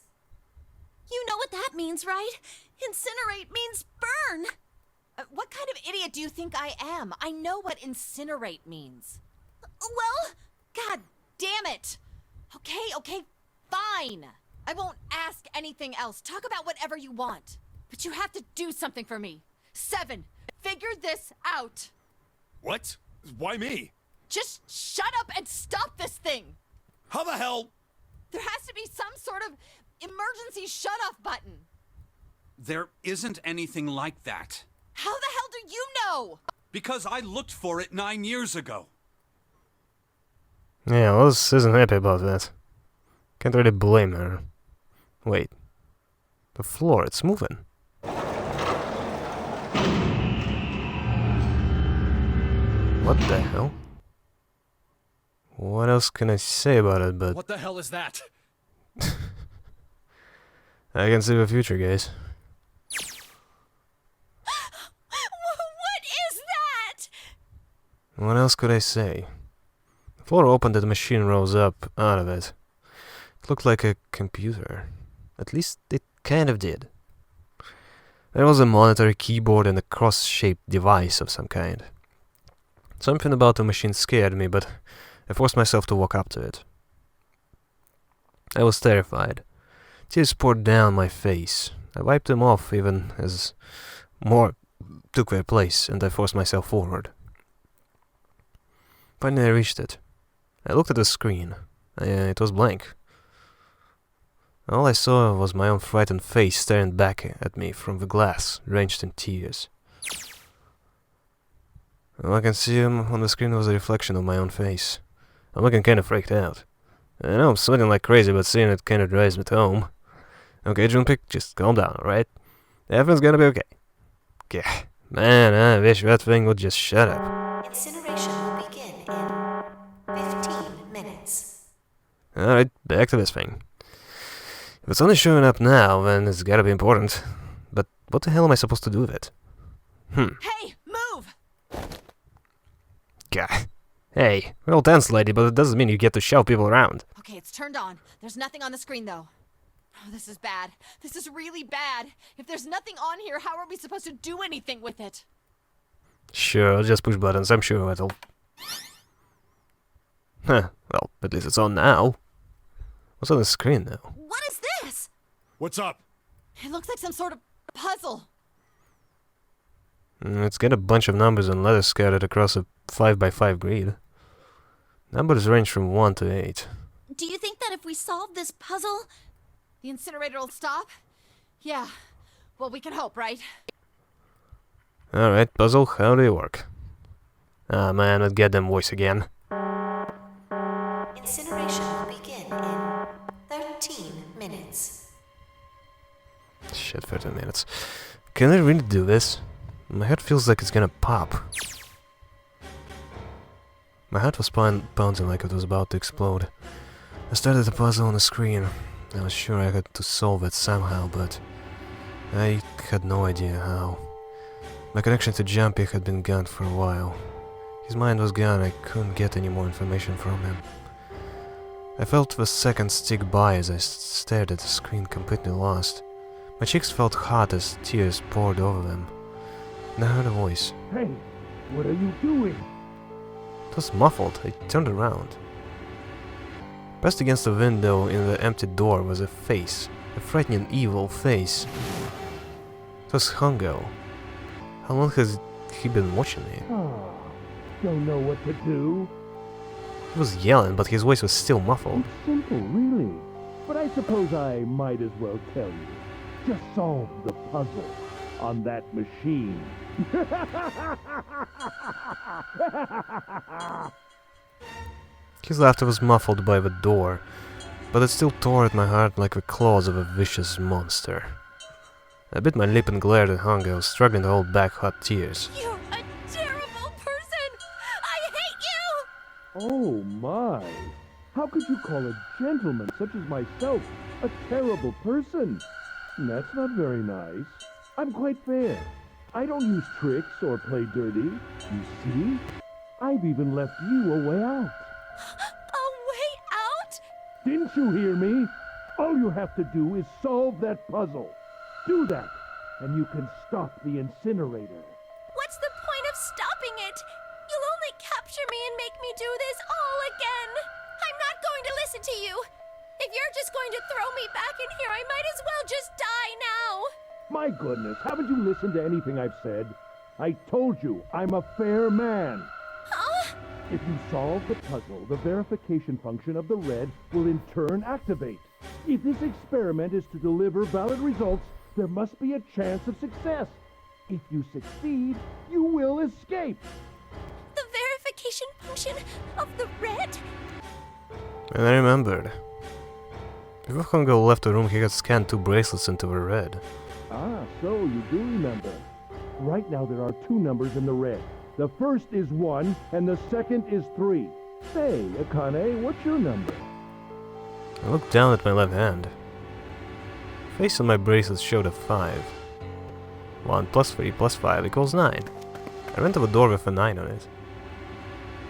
You know what that means, right? Incinerate means burn! what kind of idiot do you think I am? I know what incinerate means. Well, God damn it! Okay, fine. I won't ask anything else. Talk about whatever you want. But you have to do something for me. 7, figure this out. What? Why me? Just shut up and stop this thing. How the hell? There has to be some sort of emergency shut-off button. There isn't anything like that. How the hell do you know? Because I looked for it 9 years ago. Yeah, Lotus isn't happy about that. Can't really blame her. Wait. The floor, it's moving. What the hell? What else can I say about it, but... What the hell is that? I can see the future, guys. What is that? What else could I say? The floor opened and the machine rose up out of it. It looked like a computer. At least it kind of did. There was a monitor, a keyboard, and a cross-shaped device of some kind. Something about the machine scared me, but I forced myself to walk up to it. I was terrified. Tears poured down my face. I wiped them off even as more took their place, and I forced myself forward. Finally I reached it. I looked at the screen. It was blank. All I saw was my own frightened face staring back at me from the glass, drenched in tears. All I can see on the screen was a reflection of my own face. I'm looking kinda freaked out. I know I'm sweating like crazy, but seeing it kinda drives me home. Okay, Junpei, just calm down, alright? Everything's gonna be okay. Yeah, man, I wish that thing would just shut up. Incineration will begin in 15 minutes. Alright, back to this thing. If it's only showing up now, then it's gotta be important. But what the hell am I supposed to do with it? Hey, move! God. Hey, well, thanks, lady, but it doesn't mean you get to shove people around. Okay, it's turned on. There's nothing on the screen, though. Oh, this is bad. This is really bad. If there's nothing on here, how are we supposed to do anything with it? Sure, I'll just push buttons. I'm sure it'll... Huh, well, at least it's on now. What's on the screen, though? What is this? What's up? It looks like some sort of puzzle. It's got a bunch of numbers and letters scattered across a 5x5 grid. Numbers range from 1 to 8. Do you think that if we solve this puzzle, the incinerator will stop? Yeah. Well, we can hope, right? Alright, puzzle, how do you work? Ah, man, that goddamn voice again. Incineration will begin in 13 minutes. Shit, 13 minutes. Can I really do this? My head feels like it's gonna pop. My heart was pounding like it was about to explode. I started the puzzle on the screen. I was sure I had to solve it somehow, but I had no idea how. My connection to Jumpy had been gone for a while. His mind was gone, I couldn't get any more information from him. I felt the seconds tick by as I stared at the screen, completely lost. My cheeks felt hot as tears poured over them. And I heard a voice. Hey, what are you doing? It was muffled. I turned around. Pressed against the window in the empty door was a face. A frightening, evil face. It was Hongo. How long has he been watching me? Oh, don't know what to do. He was yelling, but his voice was still muffled. It's simple, really. But I suppose I might as well tell you. Just solve the puzzle on that machine. His laughter was muffled by the door, but it still tore at my heart like the claws of a vicious monster. I bit my lip and glared at Hongo, struggling to hold back hot tears. You're a terrible person! I hate you! Oh my! How could you call a gentleman such as myself a terrible person? That's not very nice. I'm quite fair. I don't use tricks or play dirty. You see? I've even left you a way out. A way out? Didn't you hear me? All you have to do is solve that puzzle. Do that, and you can stop the incinerator. What's the point of stopping it? You'll only capture me and make me do this all again. I'm not going to listen to you. If you're just going to throw me back in here, I might as well just die now. My goodness, haven't you listened to anything I've said? I told you, I'm a fair man. Huh? If you solve the puzzle, the verification function of the red will in turn activate. If this experiment is to deliver valid results, there must be a chance of success. If you succeed, you will escape. The verification function of the red? And I remembered. Before Hongo left the room, he had scanned 2 bracelets into the red. Ah, so you do remember. Right now there are 2 numbers in the red. The first is 1, and the second is 3. Say, Akane, what's your number? I looked down at my left hand. Face on my bracelet showed a 5. 1 plus 3 plus 5 equals 9. I ran to the door with a 9 on it.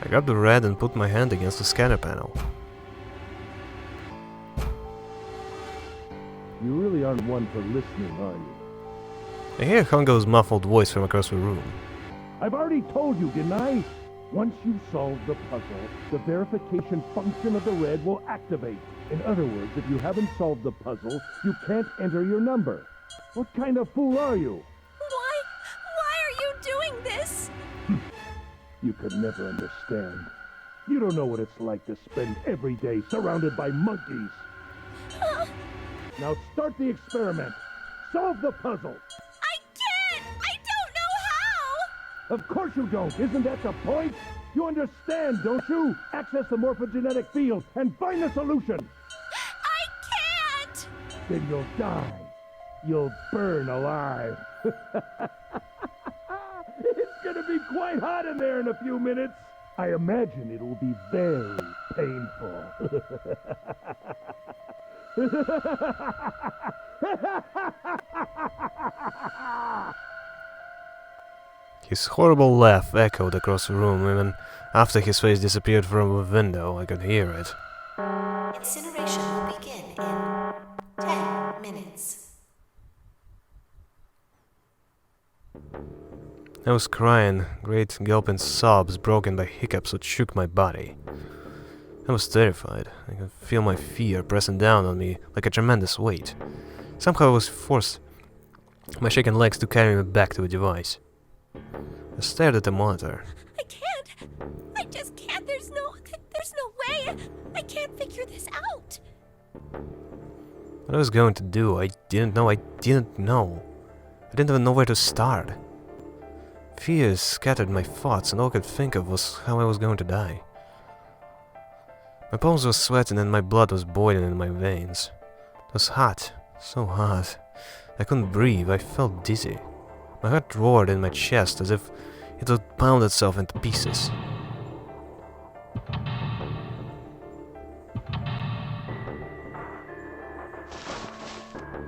I grabbed the red and put my hand against the scanner panel. You really aren't one for listening, are you? I hear Hongo's muffled voice from across the room. I've already told you, didn't I? Once you solve the puzzle, the verification function of the red will activate. In other words, if you haven't solved the puzzle, you can't enter your number. What kind of fool are you? Why are you doing this? You could never understand. You don't know what it's like to spend every day surrounded by monkeys. Now start the experiment. Solve the puzzle. I can't! I don't know how! Of course you don't. Isn't that the point? You understand, don't you? Access the morphogenetic field and find the solution. I can't! Then you'll die. You'll burn alive. It's gonna be quite hot in there in a few minutes. I imagine it will be very painful. His horrible laugh echoed across the room. Even after his face disappeared from the window, I could hear it. Incineration will begin in 10 minutes. I was crying, great gulping sobs broken by hiccups which shook my body. I was terrified. I could feel my fear pressing down on me like a tremendous weight. Somehow I was forced my shaking legs to carry me back to the device. I stared at the monitor. I can't. I just can't. There's no way. I can't figure this out. What I was going to do, I didn't know. I didn't even know where to start. Fear scattered my thoughts, and all I could think of was how I was going to die. My palms were sweating and my blood was boiling in my veins. It was hot, so hot. I couldn't breathe, I felt dizzy. My heart roared in my chest as if it would pound itself into pieces.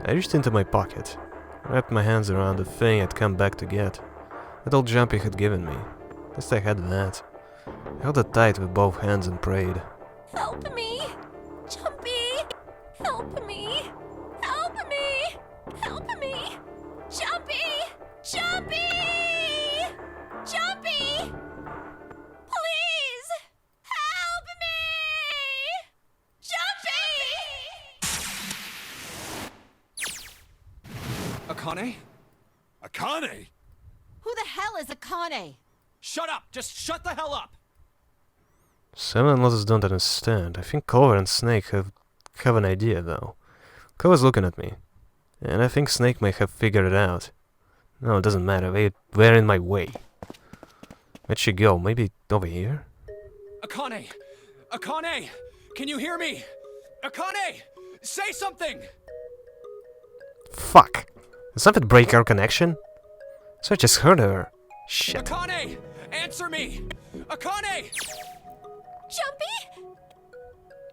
I reached into my pocket, wrapped my hands around the thing I'd come back to get. That old jumpy had given me. At least I had that. I held it tight with both hands and prayed. Help me! Jumpy! Help me! Help me! Help me! Jumpy! Jumpy! Jumpy! Please! Help me! Jumpy! Akane? Akane! Who the hell is Akane? Shut up! Just shut the hell up! Seven and others don't understand. I think Clover and Snake have an idea, though. Clover's looking at me, and I think Snake may have figured it out. No, it doesn't matter. They're in my way. Where'd she go? Maybe over here? Akane! Akane! Can you hear me? Akane! Say something! Fuck! Did something break our connection? So I just heard her. Shit. Akane! Answer me! Akane! Jumpy?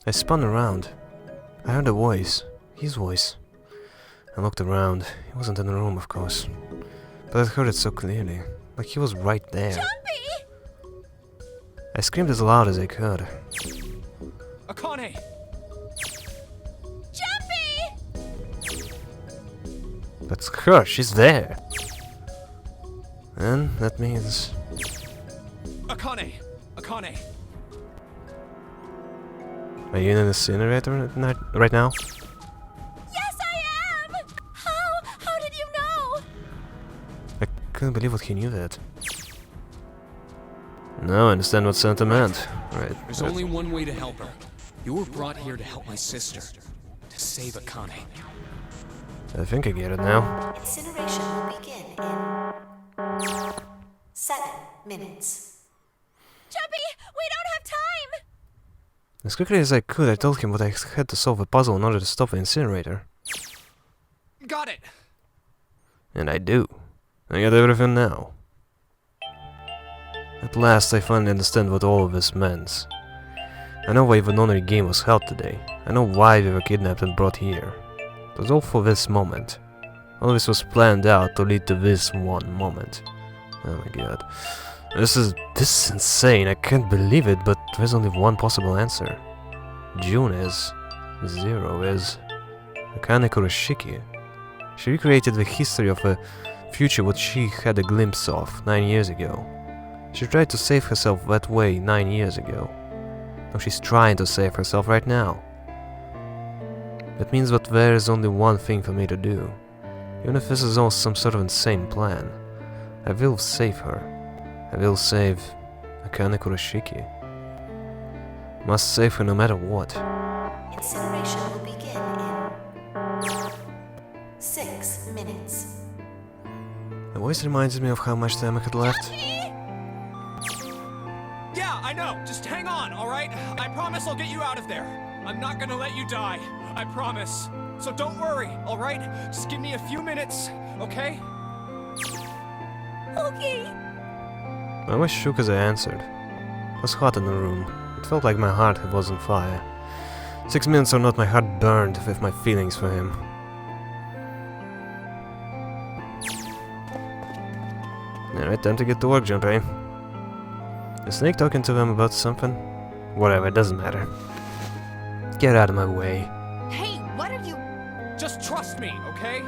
I spun around. I heard a voice. His voice. I looked around. He wasn't in the room, of course. But I heard it so clearly. Like he was right there. Jumpy! I screamed as loud as I could. Akane! Jumpy! That's her. She's there. And that means... Akane! Akane! Are you in an incinerator right now? Yes, I am! How did you know? I couldn't believe what he knew that. Now I understand what Santa meant. Right. There's only one way to help her. You were brought here to help my sister. To save Akane. I think I get it now. Incineration will begin in 7 minutes. Jumpy, we don't have time! As quickly as I could, I told him what I had to solve a puzzle in order to stop the incinerator. Got it! And I do. I got everything now. At last, I finally understand what all of this meant. I know why the honorary game was held today. I know why we were kidnapped and brought here. It was all for this moment. All this was planned out to lead to this one moment. Oh my god. This is insane. I can't believe it, but there's only one possible answer. June is. 0 is. Akane Kurashiki. She recreated the history of a future what she had a glimpse of 9 years ago. She tried to save herself that way 9 years ago. Now she's trying to save herself right now. That means that there is only one thing for me to do. Even if this is all some sort of insane plan, I will save her. I will save Akane Kurashiki. Must save her no matter what. Incineration will begin in 6 minutes. The voice reminded me of how much time I had left. Yeah, I know. Just hang on, alright? I promise I'll get you out of there. I'm not gonna let you die. I promise. So don't worry, alright? Just give me a few minutes, okay? Okay. I was shook as I answered. It was hot in the room. It felt like my heart was on fire. 6 minutes or not, my heart burned with my feelings for him. Alright, time to get to work, Junpei. The snake talking to them about something? Whatever, it doesn't matter. Get out of my way. Hey, what are you... Just trust me, okay?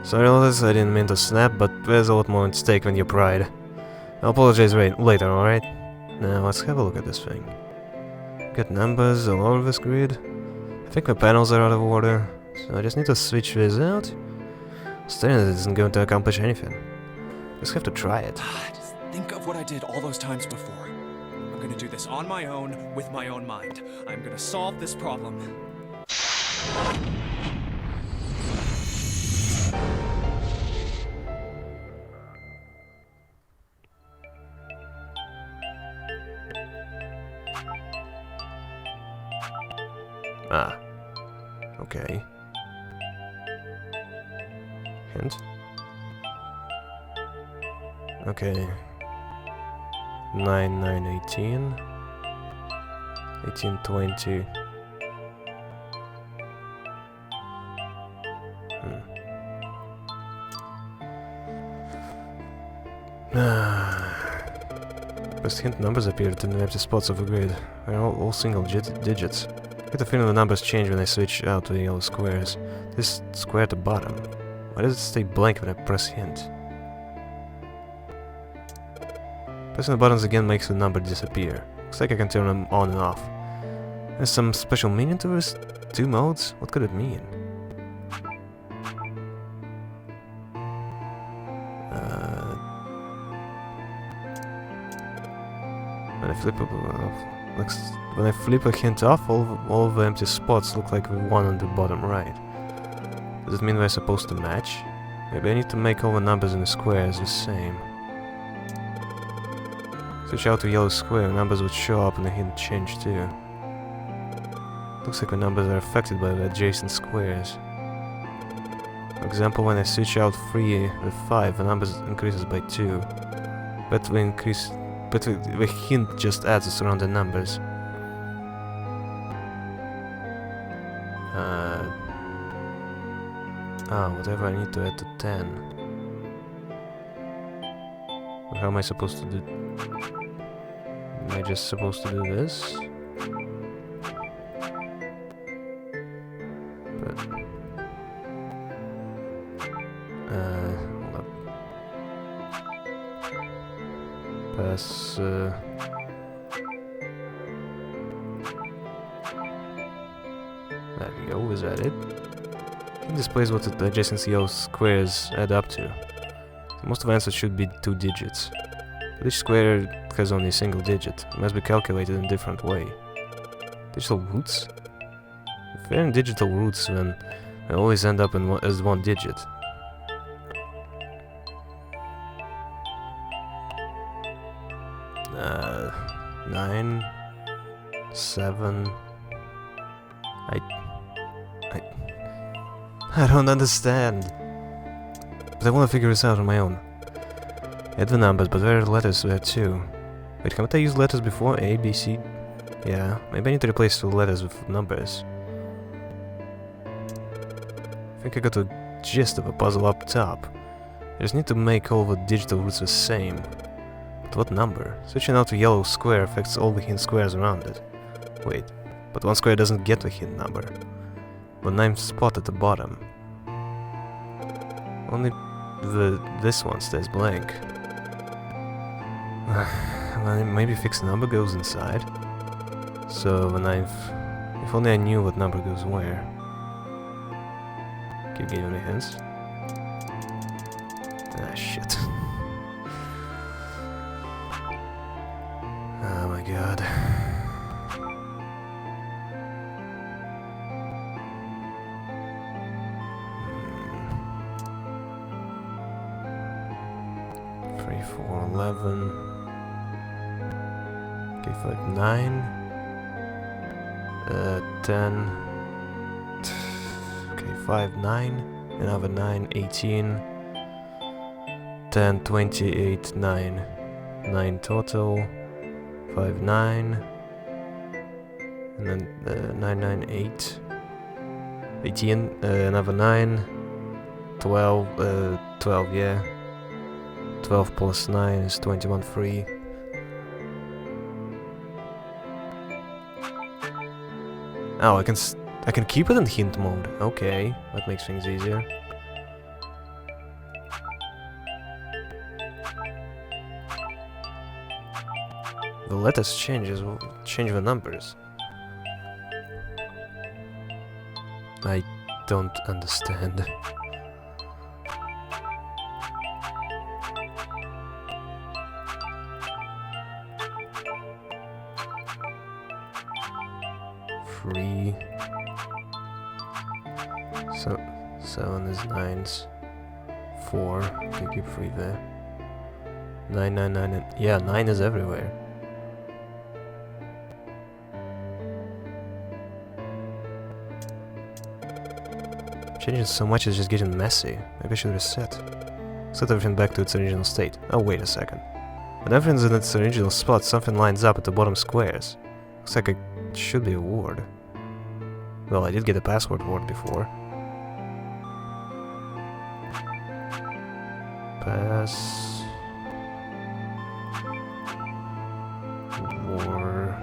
Sorry, Lotus, I didn't mean to snap, but there's a lot more at stake than your pride. I'll apologize later, alright? Now, let's have a look at this thing. Got numbers all over this grid. I think my panels are out of order, so I just need to switch this out. Staring at it isn't going to accomplish anything. Just have to try it. Just think of what I did all those times before. I'm gonna do this on my own, with my own mind. I'm gonna solve this problem. Ah. Okay. Hint. Okay. 9, 9, 18. 18, 20. First hint numbers appeared in the empty spots of the grid. They're all single digits. I get the feeling the numbers change when I switch out to the yellow squares. This square at the bottom. Why does it stay blank when I press hint? Pressing the buttons again makes the number disappear. Looks like I can turn them on and off. There's some special meaning to this? 2 modes? What could it mean? When I flip a hint off, all of the empty spots look like the one on the bottom right. Does it mean they're supposed to match? Maybe I need to make all the numbers in the squares the same. Switch out to yellow square, numbers would show up and the hint change too. Looks like the numbers are affected by the adjacent squares. For example, when I switch out 3 with 5, the numbers increases by 2. But the hint just adds the surrounding numbers. Whatever I need to add to 10. How am I supposed to do? Am I just supposed to do this? But hold up. Pass. There we go. Is that it? It displays what the adjacent yellow squares add up to. So most of the answers should be 2 digits. But each square has only a single digit. It must be calculated in a different way. Digital roots? If they're in digital roots, then they always end up as 1 digit. 7. I don't understand. But I want to figure this out on my own. I had the numbers, but there are letters there too. Wait, haven't I used letters before? A, B, C? Yeah, maybe I need to replace the letters with numbers. I think I got the gist of a puzzle up top. I just need to make all the digital roots the same. But what number? Switching out the yellow square affects all the hint squares around it. Wait, but one square doesn't get the hint number. The ninth spot at the bottom. Only this one stays blank. Well, maybe fixed number goes inside. So the ninth... If only I knew what number goes where. Can you give any hints? Ah, shit. Oh my god. Hmm. 3, 4, 11. Okay, 5, 9. 10. Okay, 5, 9. Another 9, 18. 10, 28, 9. 9 total. 5, 9. And then 9, 9, 8. 18. Another 9. 12. 12, yeah. 12 plus 9 is 21, 3. Oh, I can keep it in hint mode. Okay, that makes things easier. The letters change the numbers. I don't understand. Three. So 7 is 9s. 4. Okay, keep 3 there. 9, 9, 9, and yeah, 9 is everywhere. Changing so much is just getting messy. Maybe I should reset. Set everything back to its original state. Oh, wait a second. When everything's in its original spot, something lines up at the bottom squares. Looks like it should be a word. Well, I did get a password word before. Pass... War...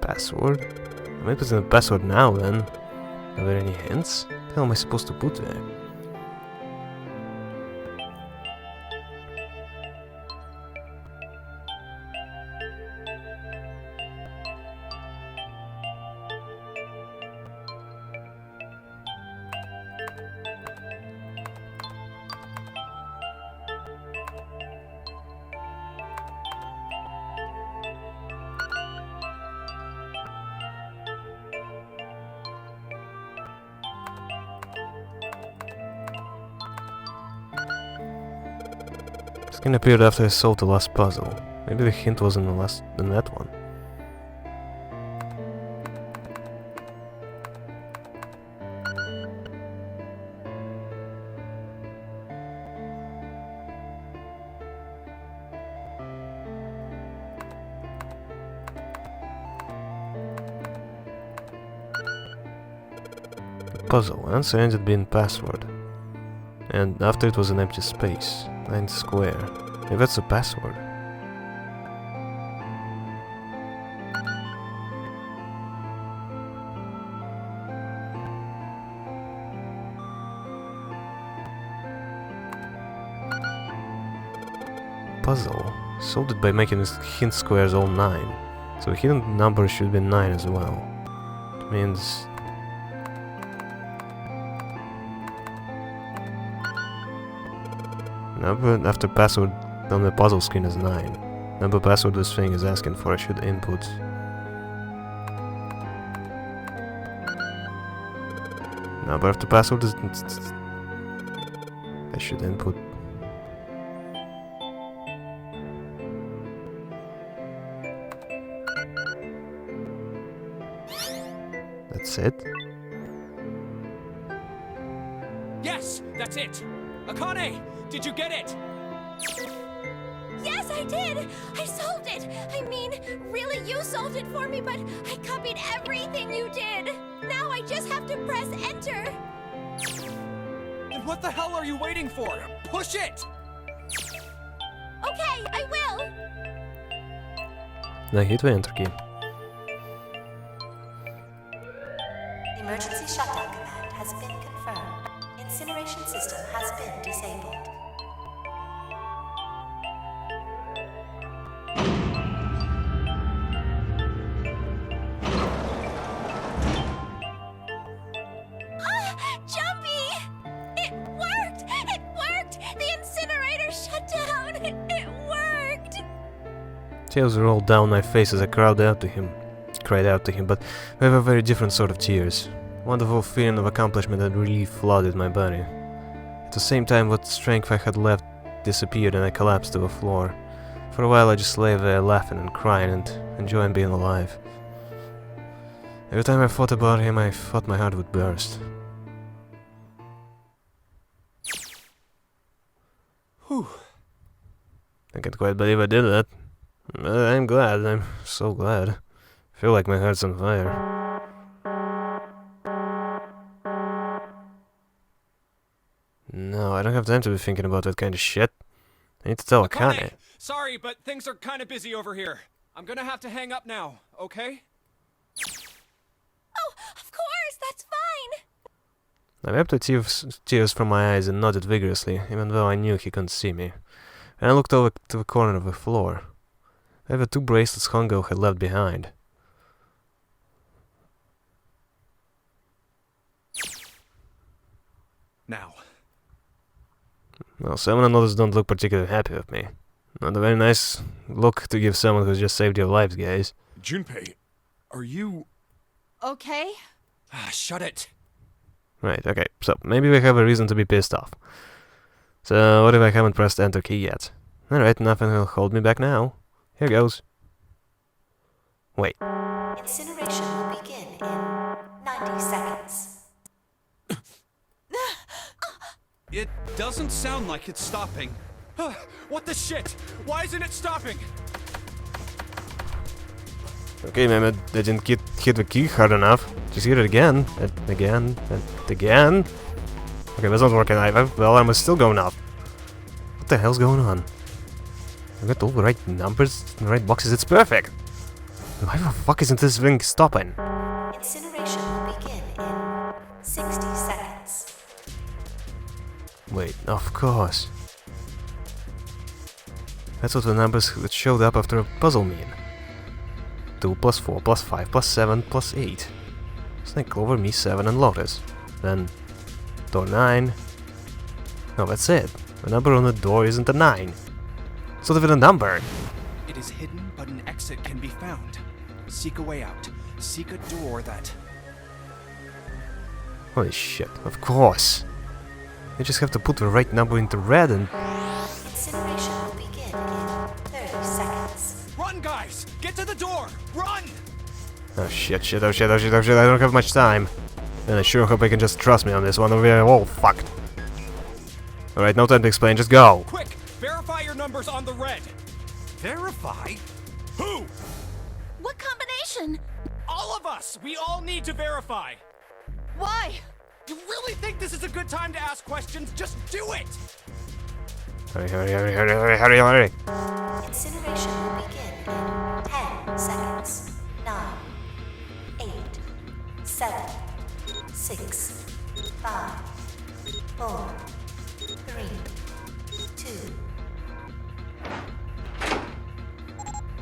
Password? I might put in a password now then. Are there any hints? What the hell am I supposed to put there? Skin appeared after I solved the last puzzle. Maybe the hint was in that one. Puzzle. Answer ended being password. And after it was an empty space. 9 square. Maybe that's the password. Puzzle. Solved it by making his hint squares all 9. So hidden number should be 9 as well. It means... Number after password on the puzzle screen is 9. Number password this thing is asking for, I should input. Number after password is... I should input. That's it? Yes, that's it. Akane, did you get it? Yes, I did! I solved it! I mean, really, you solved it for me, but I copied everything you did! Now I just have to press enter! And what the hell are you waiting for? Push it! Okay, I will! Now hit the enter key. Emergency shutdown command has been confirmed. Incineration system has been disabled. Jumpy! It worked! It worked! The incinerator shut down! It worked! Tears rolled down my face as I cried out to him, but with a very different sort of tears. Wonderful feeling of accomplishment and relief flooded my body. At the same time, what strength I had left disappeared and I collapsed to the floor. For a while I just lay there laughing and crying and enjoying being alive. Every time I thought about him, I thought my heart would burst. Whew. I can't quite believe I did that. But I'm glad, I'm so glad. I feel like my heart's on fire. No, I don't have time to be thinking about that kind of shit. I need to tell Akane. Sorry, but things are kind of busy over here. I'm gonna have to hang up now, okay? Oh, of course, that's fine! I wiped the tears from my eyes and nodded vigorously, even though I knew he couldn't see me. And I looked over to the corner of the floor. There were 2 bracelets Hongo had left behind. Now. Well, some and others don't look particularly happy with me. Not a very nice look to give someone who's just saved your lives, guys. Junpei, are you... Okay. Shut it. Right, okay, so maybe we have a reason to be pissed off. So, what if I haven't pressed enter key yet? Alright, nothing will hold me back now. Here goes. Wait. Incineration will begin in 90 seconds. It doesn't sound like it's stopping. What the shit? Why isn't it stopping? Okay, maybe I didn't hit the key hard enough. Just hit it again, and again, and again. Okay, that's not working either. The alarm is still going off. What the hell's going on? I got all the right numbers in the right boxes, it's perfect! Why the fuck isn't this thing stopping? Incineration will begin in 60 seconds. Wait, of course. That's what the numbers that showed up after a puzzle mean. 2 plus 4 plus 5 plus 7 plus 8. Snake, Clover, me, 7, and Lotus. Then, door 9. No, that's it. The number on the door isn't a 9. It's not even a number. It is hidden, but an exit can be found. Seek a way out. Seek a door that... Holy shit, of course. You just have to put the right number into red and... Incineration will begin in 30 seconds. Run, guys! Get to the door! Run! Oh shit, shit, oh shit, oh shit, oh shit, I don't have much time. And I sure hope I can just trust me on this one or we're all fucked. Alright, no time to explain, just go! Quick! Verify your numbers on the red! Verify? Who? What combination? All of us! We all need to verify! Why? You really think this is a good time to ask questions? Just do it! Hurry, hurry, hurry, hurry, hurry, hurry, hurry. Incineration will begin in 10 seconds. 9, 8, 7, 6, 5, 4, 3, 2.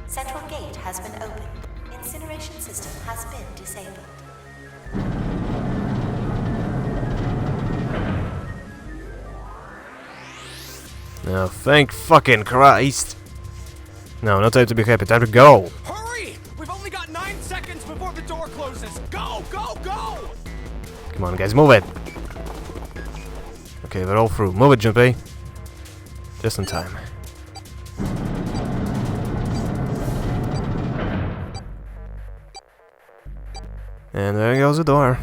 Central gate has been opened. Incineration system has been disabled. Oh, thank fucking Christ. No, no time to be happy. Time to go. Hurry! We've only got 9 seconds before the door closes. Go, go, go! Come on, guys, move it. Okay, we're all through. Move it, Junpei. Just in time. And there goes the door.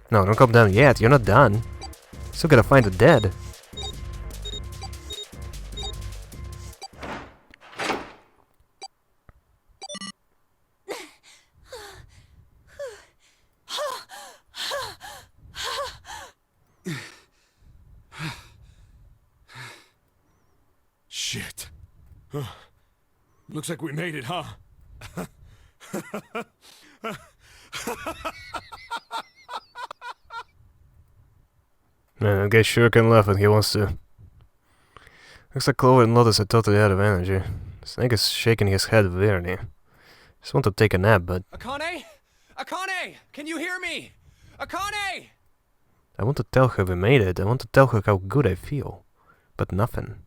No, don't come down yet. You're not done. Still gotta find the dead. Shit. Looks like we made it, huh? Man, that guy sure can laugh when he wants to. Looks like Clover and Lotus are totally out of energy. Snake is shaking his head weirdly. Just want to take a nap, but... Akane? Akane! Can you hear me? Akane! I want to tell her we made it. I want to tell her how good I feel. But nothing.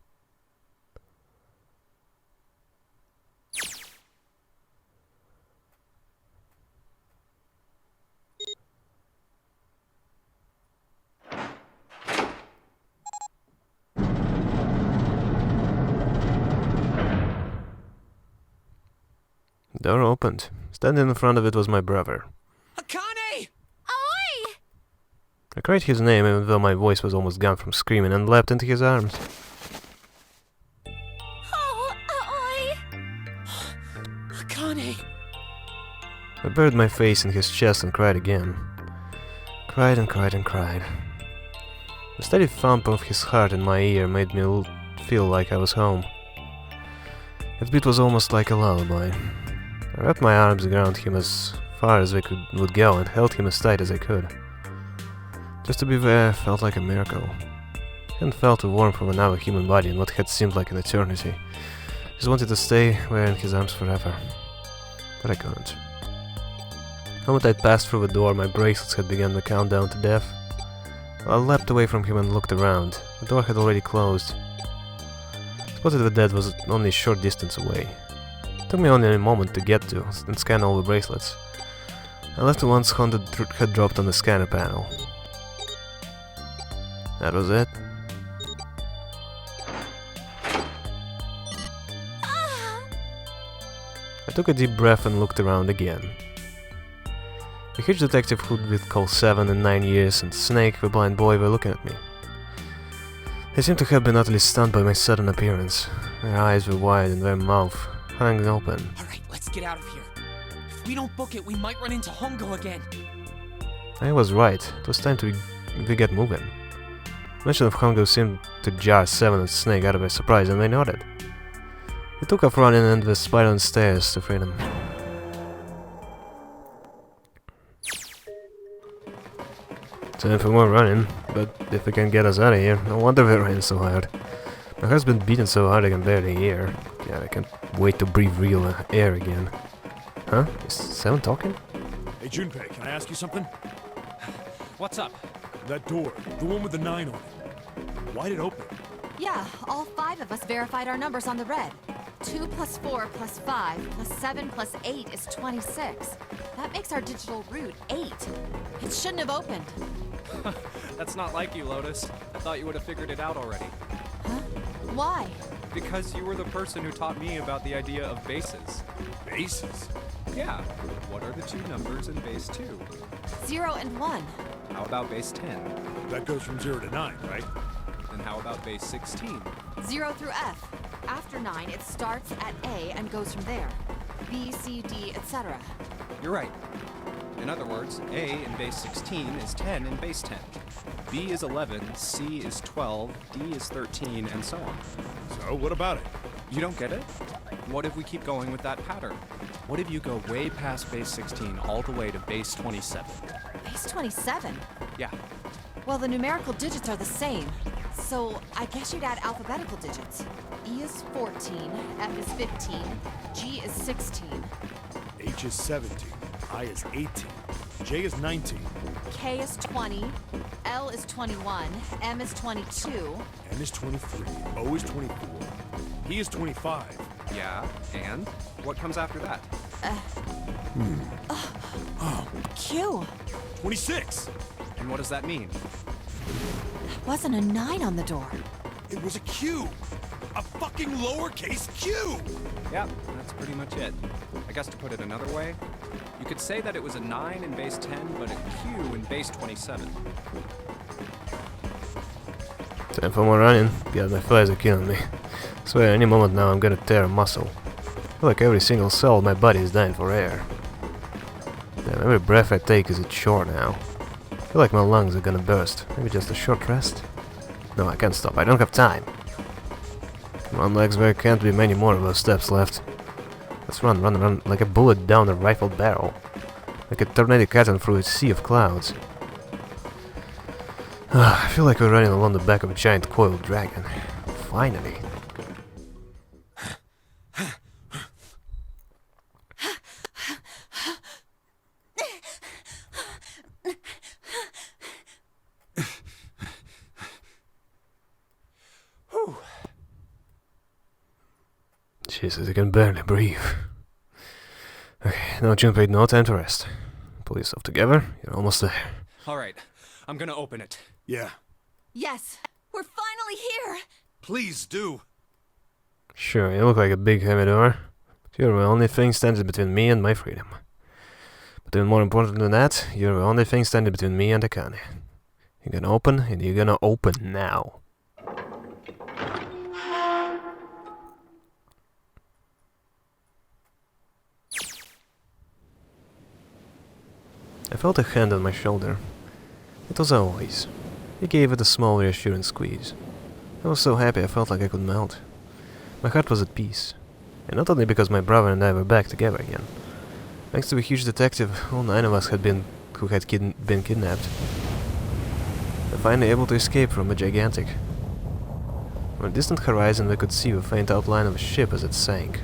Door opened. Standing in front of it was my brother. Akane! Oi! I cried his name even though my voice was almost gone from screaming and leapt into his arms. Oh, oi! Akane! I buried my face in his chest and cried again. Cried and cried and cried. The steady thump of his heart in my ear made me feel like I was home. Its beat was almost like a lullaby. I wrapped my arms around him as far as they would go and held him as tight as I could. Just to be there felt like a miracle. I hadn't felt the warmth of another human body in what had seemed like an eternity. Just wanted to stay there in his arms forever. But I couldn't. The moment I'd passed through the door, my bracelets had begun the countdown to death. I leapt away from him and looked around. The door had already closed. Spotted the dead was only a short distance away. It took me only a moment to get to and scan all the bracelets. I left the ones Honda had dropped on the scanner panel. That was it. I took a deep breath and looked around again. The huge detective who'd been called 7 and 9 years and Snake, the blind boy, were looking at me. They seemed to have been utterly stunned by my sudden appearance. Their eyes were wide and their mouth hung open. Alright, let's get out of here. If we don't book it, we might run into Hongo again. I was right. It was time we get moving. Mention of Hongo seemed to jar 7 and Snake out of their surprise, and they nodded. They took off running and the spiraling stairs to freedom. Time for more running, but if they can get us out of here, no wonder we ran so hard. My heart's been beating so hard I can barely hear. God, I can't wait to breathe real air again. Huh? Is 7 talking? Hey, Junpei, can I ask you something? What's up? That door, the one with the 9 on it. Why'd it open? Yeah, all 5 of us verified our numbers on the red. 2 plus 4 plus 5 plus 7 plus 8 is 26. That makes our digital route 8. It shouldn't have opened. That's not like you, Lotus. I thought you would have figured it out already. Huh? Why? Because you were the person who taught me about the idea of bases. Bases? Yeah. What are the 2 numbers in base 2? 0 and 1. How about base 10? That goes from 0 to 9, right? And how about base 16? 0 through F. After 9, it starts at A and goes from there. B, C, D, etc. You're right. In other words, A in base 16 is 10 in base 10. B is 11, C is 12, D is 13, and so on. So, what about it? You don't get it? What if we keep going with that pattern? What if you go way past base 16 all the way to base 27? Base 27? Yeah. Well, the numerical digits are the same. So I guess you'd add alphabetical digits. E is 14, F is 15, G is 16, H is 17, I is 18, J is 19, K is 20, L is 21, M is 22. N is 23, O is 24, P is 25. Yeah, and? What comes after that? Q. 26! And what does that mean? Wasn't a 9 on the door. It was a Q! A fucking lowercase q! Yep, that's pretty much it. I guess to put it another way, you could say that it was a 9 in base 10, but a Q in base 27. Time for more running. God, my flies are killing me. Swear, any moment now I'm gonna tear a muscle. I feel like every single cell of my body is dying for air. Damn, every breath I take is a chore now. I feel like my lungs are gonna burst. Maybe just a short rest? No, I can't stop. I don't have time. Come on, legs, there can't be many more of those steps left. Let's run, run, run, like a bullet down a rifled barrel. Like a tornado cutting through a sea of clouds. I feel like we're running along the back of a giant coiled dragon. Finally. Jesus, I can barely breathe. Okay, no Junpei, no time to rest. Pull yourself together, you're almost there. Alright, I'm gonna open it. Yeah. Yes, we're finally here. Please do. Sure, you look like a big heavy door. But you're the only thing standing between me and my freedom. But even more important than that, you're the only thing standing between me and Akane. You're gonna open, and you're gonna open now. I felt a hand on my shoulder. It was always. He gave it a small reassuring squeeze. I was so happy I felt like I could melt. My heart was at peace. And not only because my brother and I were back together again. Thanks to a huge detective, all 9 of us had been kidnapped. We're finally able to escape from a gigantic. On a distant horizon we could see the faint outline of a ship as it sank.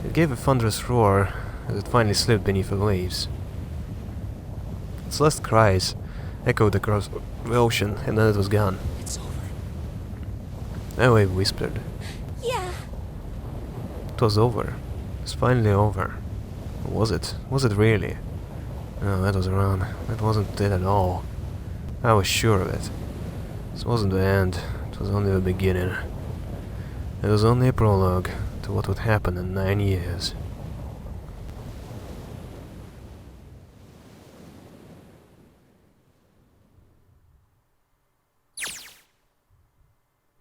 It gave a thunderous roar as it finally slipped beneath the waves. Its last cries echoed across the ocean, and then it was gone. It's over. A wave whispered. Yeah. It was over. It was finally over. Or was it? Was it really? No, that was wrong. That wasn't it at all. I was sure of it. This wasn't the end. It was only the beginning. It was only a prologue to what would happen in 9 years.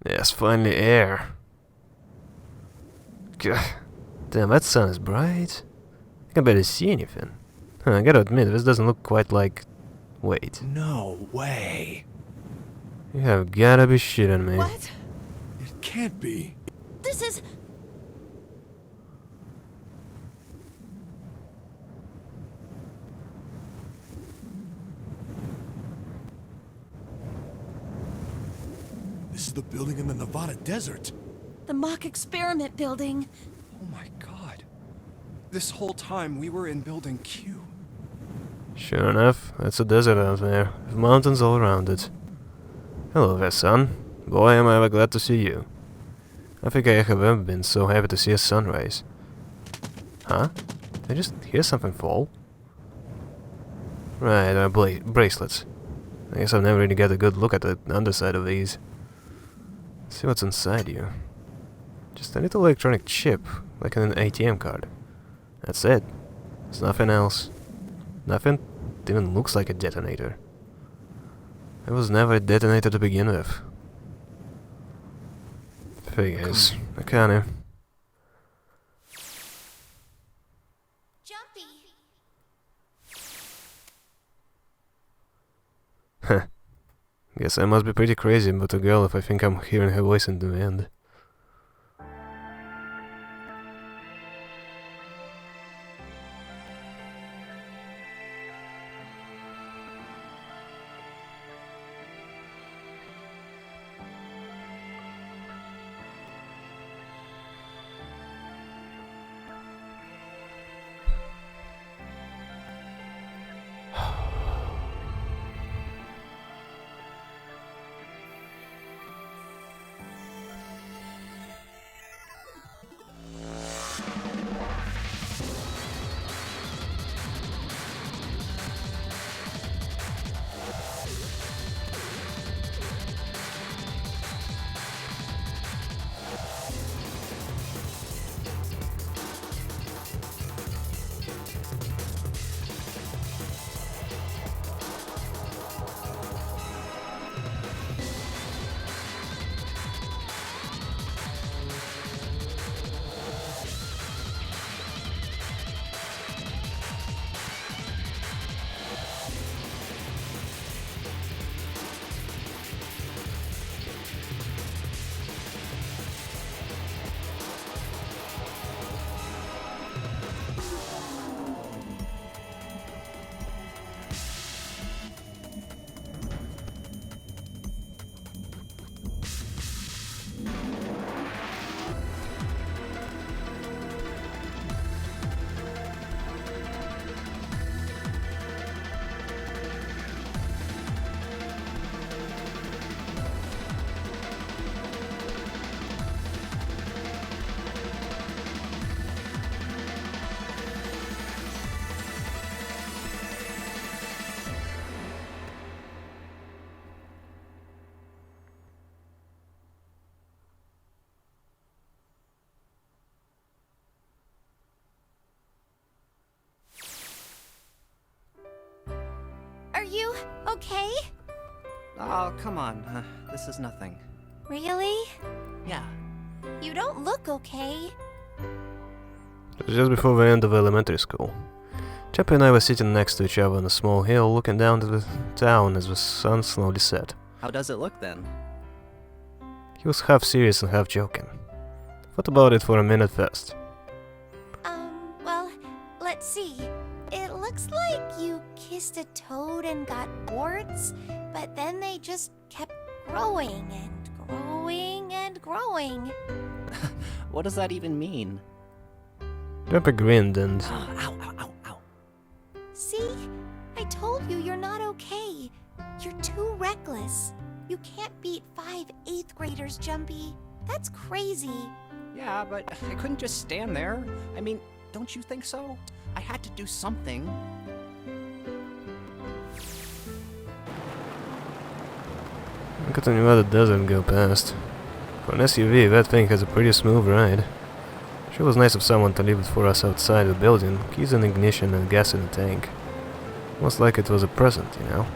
Yes, finally air. Gah. Damn, that sun is bright. I can barely see anything. I gotta admit, this doesn't look quite like... Wait. No way. You have gotta be shitting me. What? It can't be. This is... This is the building in the Nevada desert. the mock experiment building. Oh my god. This whole time we were in building Q. Sure enough, it's a desert out there, with mountains all around it. Hello there, son. Boy, am I ever glad to see you. I think I have ever been so happy to see a sunrise. Huh? Did I just hear something fall? Right, our bracelets. I guess I've never really got a good look at the underside of these. Let's see what's inside you. Just a little electronic chip, like in an ATM card. That's it. There's nothing else. Nothing even looks like a detonator. It was never a detonator to begin with. Figures. Guess I must be pretty crazy about a girl if I think I'm hearing her voice in the end. Are you okay? Oh, come on. This is nothing. Really? Yeah. You don't look okay. It was just before the end of elementary school. Chappie and I were sitting next to each other on a small hill, looking down to the town as the sun slowly set. How does it look then? He was half serious and half joking. Thought about it for a minute first. Well, let's see. It looks like you kissed a toad and got warts, but then they just kept growing and growing and growing. What does that even mean? Chappie grinned and... Ow, ow, ow, ow. See? I told you you're not okay. You're too reckless. You can't beat 5 8th graders, Jumpy. That's crazy. Yeah, but I couldn't just stand there. I mean, don't you think so? I had to do something. Look at the Nevada desert go past. For an SUV, that thing has a pretty smooth ride. Sure was nice of someone to leave it for us outside the building, keys in ignition and gas in the tank. Almost like it was a present, you know?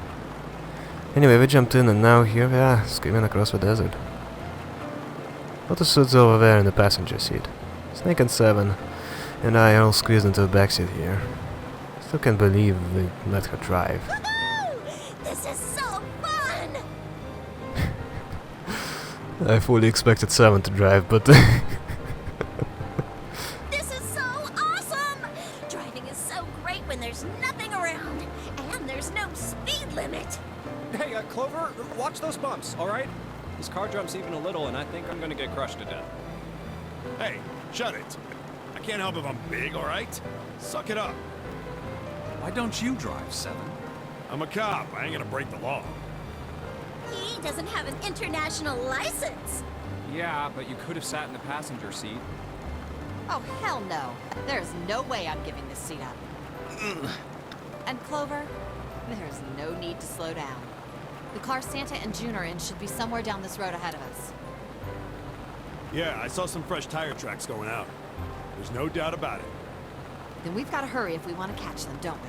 Anyway, we jumped in and now here we are, skimming across the desert. Photo suit's over there in the passenger seat. Snake and Seven and I are all squeezed into the backseat here. Still can't believe we let her drive. Woohoo! This is so fun! I fully expected Seven to drive, but... This is so awesome! Driving is so great when there's nothing around, and there's no speed limit. Hey, Clover, watch those bumps, alright? This car jumps even a little, and I think I'm gonna get crushed to death. Hey, shut it. I can't help if I'm big, all right? Suck it up. Why don't you drive, Seven? I'm a cop. I ain't gonna break the law. He doesn't have an international license. Yeah, but you could have sat in the passenger seat. Oh, hell no. There's no way I'm giving this seat up. And Clover, there's no need to slow down. The car Santa and June are in should be somewhere down this road ahead of us. Yeah, I saw some fresh tire tracks going out. There's no doubt about it. Then we've got to hurry if we want to catch them, don't we?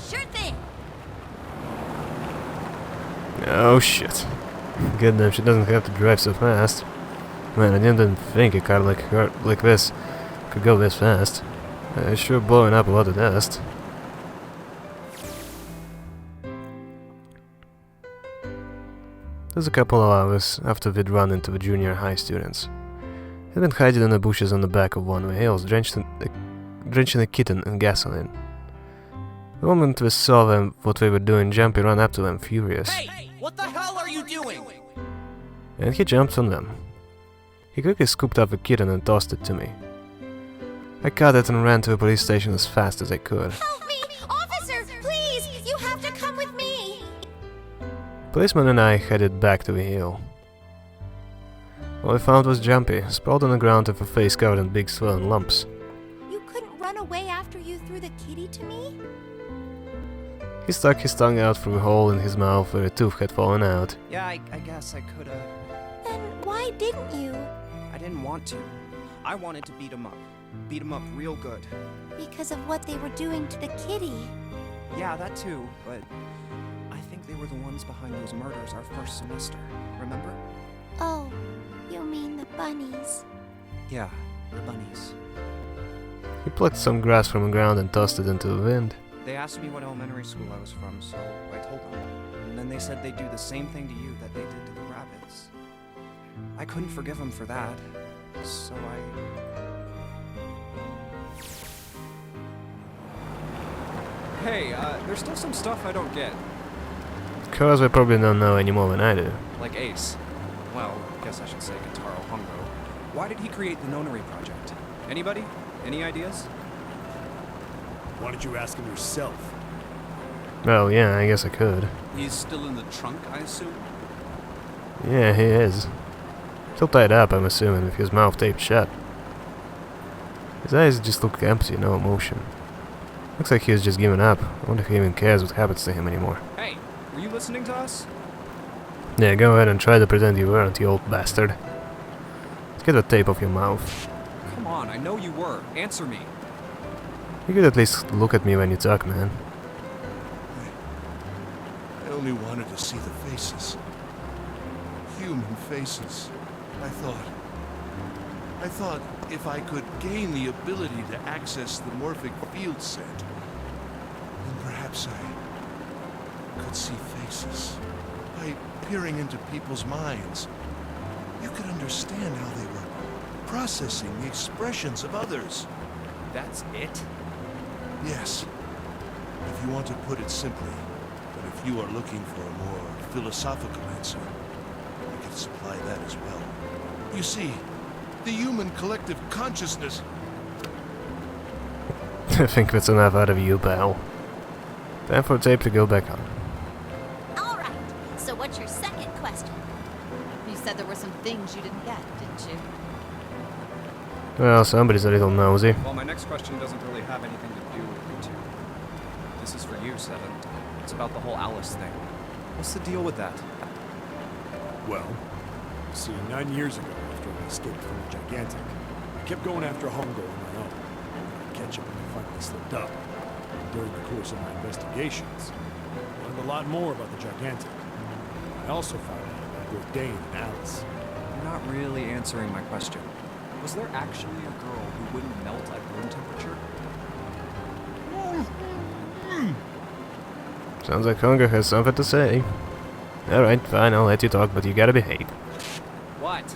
Sure thing. Oh shit. Goddamn, she doesn't have to drive so fast. Man, I didn't think a car like her, like this, could go this fast. It's sure blowing up a lot of dust. It was a couple of hours after we'd run into the junior high students. He'd been hiding in the bushes on the back of one of the hills, drenching a kitten in gasoline. The moment we saw them, what we were doing, Jumpy ran up to them, furious. Hey! What the hell are you doing? And he jumped on them. He quickly scooped up the kitten and tossed it to me. I caught it and ran to the police station as fast as I could. Help me! Officer, please! You have to come with me! Policeman and I headed back to the hill. All we found was Jumpy, sprawled on the ground with a face covered in big swollen lumps. You couldn't run away after you threw the kitty to me? He stuck his tongue out through a hole in his mouth where a tooth had fallen out. Yeah, I guess I could've. Then why didn't you? I didn't want to. I wanted to beat him up. Beat him up real good. Because of what they were doing to the kitty. Yeah, that too, but I think they were the ones behind those murders our first semester. Remember? Oh, you mean the bunnies. Yeah, the bunnies. He plucked some grass from the ground and tossed it into the wind. They asked me what elementary school I was from, so I told them. And then they said they'd do the same thing to you that they did to the rabbits. I couldn't forgive them for that, so Hey, there's still some stuff I don't get. Cause we probably don't know any more than I do. Like Ace. Well, I guess I should say Kotaro Uchikoshi. Why did he create the Nonary Project? Anybody? Any ideas? Why don't you ask him yourself? Well, yeah, I guess I could. He's still in the trunk, I assume? Yeah, he is. Still tied up, I'm assuming, with his mouth taped shut. His eyes just look empty, no emotion. Looks like he was just giving up. I wonder if he even cares what happens to him anymore. Hey, were you listening to us? Yeah, go ahead and try to pretend you weren't, you old bastard. Let's get the tape off your mouth. Come on, I know you were. Answer me. You could at least look at me when you talk, man. I only wanted to see the faces. Human faces. I thought if I could gain the ability to access the morphic field set, then perhaps I could see faces. By peering into people's minds, you could understand how they were processing the expressions of others. That's it? Yes. If you want to put it simply, but if you are looking for a more philosophical answer, I can supply that as well. You see, the human collective consciousness... I think that's enough out of you, pal. Time for tape to go back on. All right. So what's your second question? You said there were some things you didn't get, didn't you? Well, somebody's a little nosy. Well, my next question doesn't really have anything to do with you two. This is for you, Seven. It's about the whole Alice thing. What's the deal with that? Well, see, 9 years ago, after I escaped from the Gigantic, I kept going after Hongo on my own. I catch him when I finally slipped up. During the course of my investigations, I learned a lot more about the Gigantic. I also found out about both Dane and Alice. You're not really answering my question. Was there actually a girl who wouldn't melt at room temperature? Sounds like Hunger has something to say. Alright, fine, I'll let you talk, but you gotta behave. What?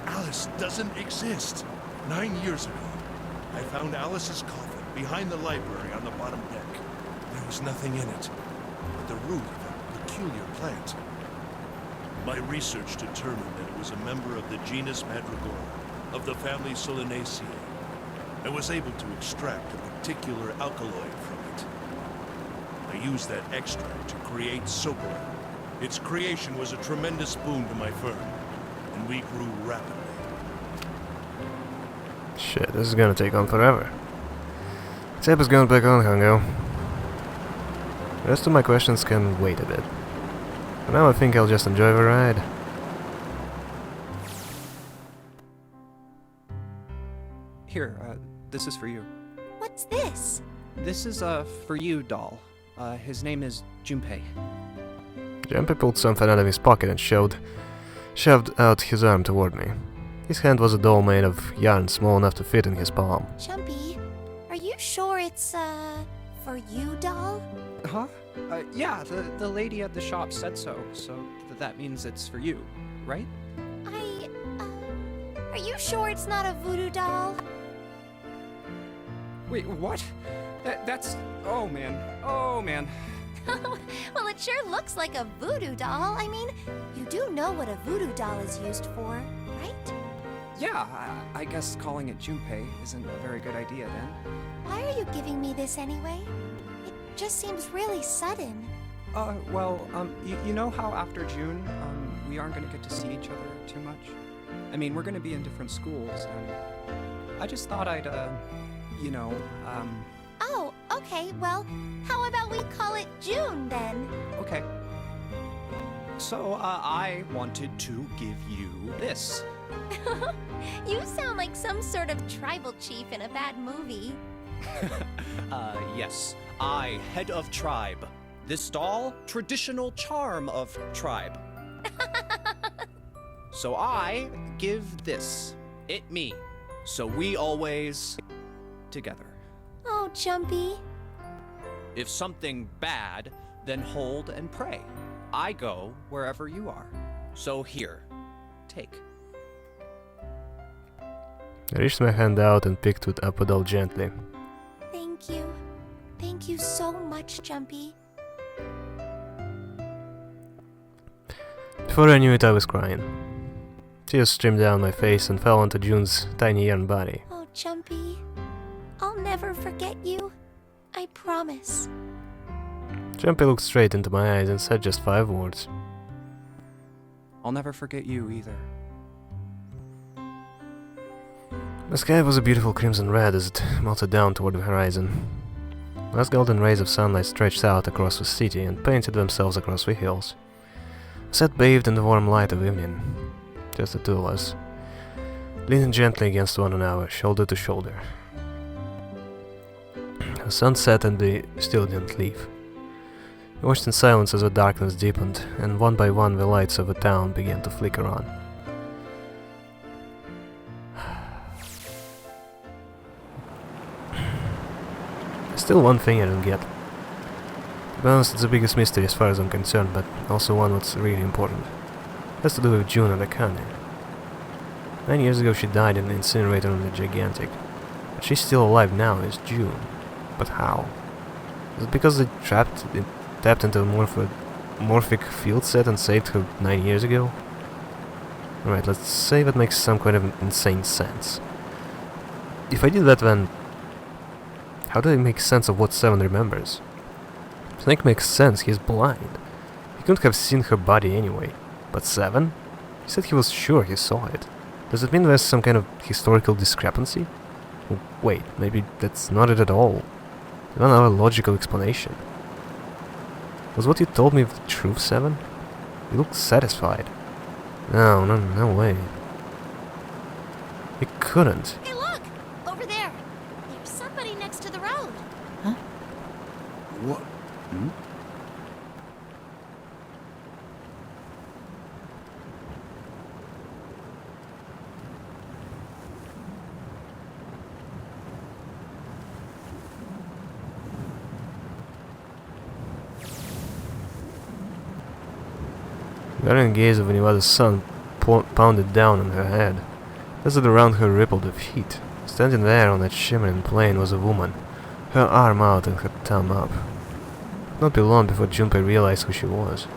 Alice doesn't exist. 9 years ago, I found Alice's coffin behind the library on the bottom deck. There was nothing in it but the root of a peculiar plant. My research determined that it was a member of the genus Mandragora, of the family Solanaceae. I was able to extract a particular alkaloid from it. I used that extract to create Sopora. Its creation was a tremendous boon to my firm, and we grew rapidly. Shit, this is gonna take on forever. Tape is going back on, Hongo. The rest of my questions can wait a bit. For now I think I'll just enjoy the ride. Here, this is for you. What's this? This is, for you, doll. His name is Junpei. Jumpy pulled something out of his pocket and shoved out his arm toward me. His hand was a doll made of yarn small enough to fit in his palm. Jumpy, are you sure it's, for you, doll? Huh? Yeah, the lady at the shop said so, so that means it's for you, right? Are you sure it's not a voodoo doll? Wait, what? That's... Oh, man. Oh, man. Well, it sure looks like a voodoo doll. I mean, you do know what a voodoo doll is used for, right? Yeah, I guess calling it Junpei isn't a very good idea then. Why are you giving me this anyway? It just seems really sudden. Well, you know how after June, we aren't gonna get to see each other too much? I mean, we're gonna be in different schools, and I just thought I'd, Oh, okay, well, how about we call it June then? Okay. So, I wanted to give you this. You sound like some sort of tribal chief in a bad movie. Yes. I, head of tribe. This doll, traditional charm of tribe. So I give this. It me. So we always together. Oh, Jumpy. If something bad, then hold and pray. I go wherever you are. So here, take. I reached my hand out and picked it up doll gently. Thank you. Thank you so much, Jumpy. Before I knew it, I was crying. Tears streamed down my face and fell onto June's tiny young body. Oh, Jumpy. I'll never forget you. I promise. Jumpy looked straight into my eyes and said just 5 words. I'll never forget you either. The sky was a beautiful crimson red as it melted down toward the horizon. Last golden rays of sunlight stretched out across the city and painted themselves across the hills. I sat bathed in the warm light of evening, just the two of us, leaning gently against one another, shoulder to shoulder. The sun set and we still didn't leave. We watched in silence as the darkness deepened, and one by one the lights of the town began to flicker on. Still one thing I don't get. To be honest, it's the biggest mystery as far as I'm concerned, but also one that's really important. It has to do with June and Akane. 9 years ago she died in the incinerator on the Gigantic. But she's still alive now as June. But how? Is it because they tapped into a morphic field set and saved her 9 years ago? Alright, let's say that makes some kind of insane sense. If I did that, then how do I make sense of what Seven remembers? Snake makes sense, he's blind. He couldn't have seen her body anyway. But Seven? He said he was sure he saw it. Does it mean there's some kind of historical discrepancy? Wait, maybe that's not it at all. I don't have a logical explanation. Was what you told me the truth, Seven? You looked satisfied. No way. It couldn't. Hey, look! Over there! There's somebody next to the road. What? Hmm? The iron gaze of Nevada's sun pounded down on her head. Desert around her rippled with heat. Standing there on that shimmering plain was a woman, her arm out and her thumb up. It would not be long before Junpei realized who she was.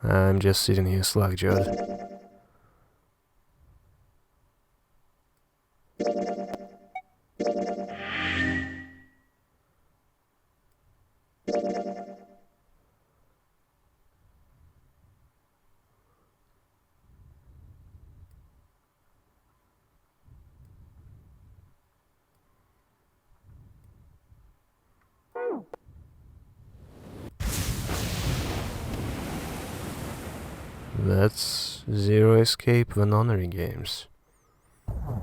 I'm just sitting here slackjawed. That's Zero Escape when honoring games.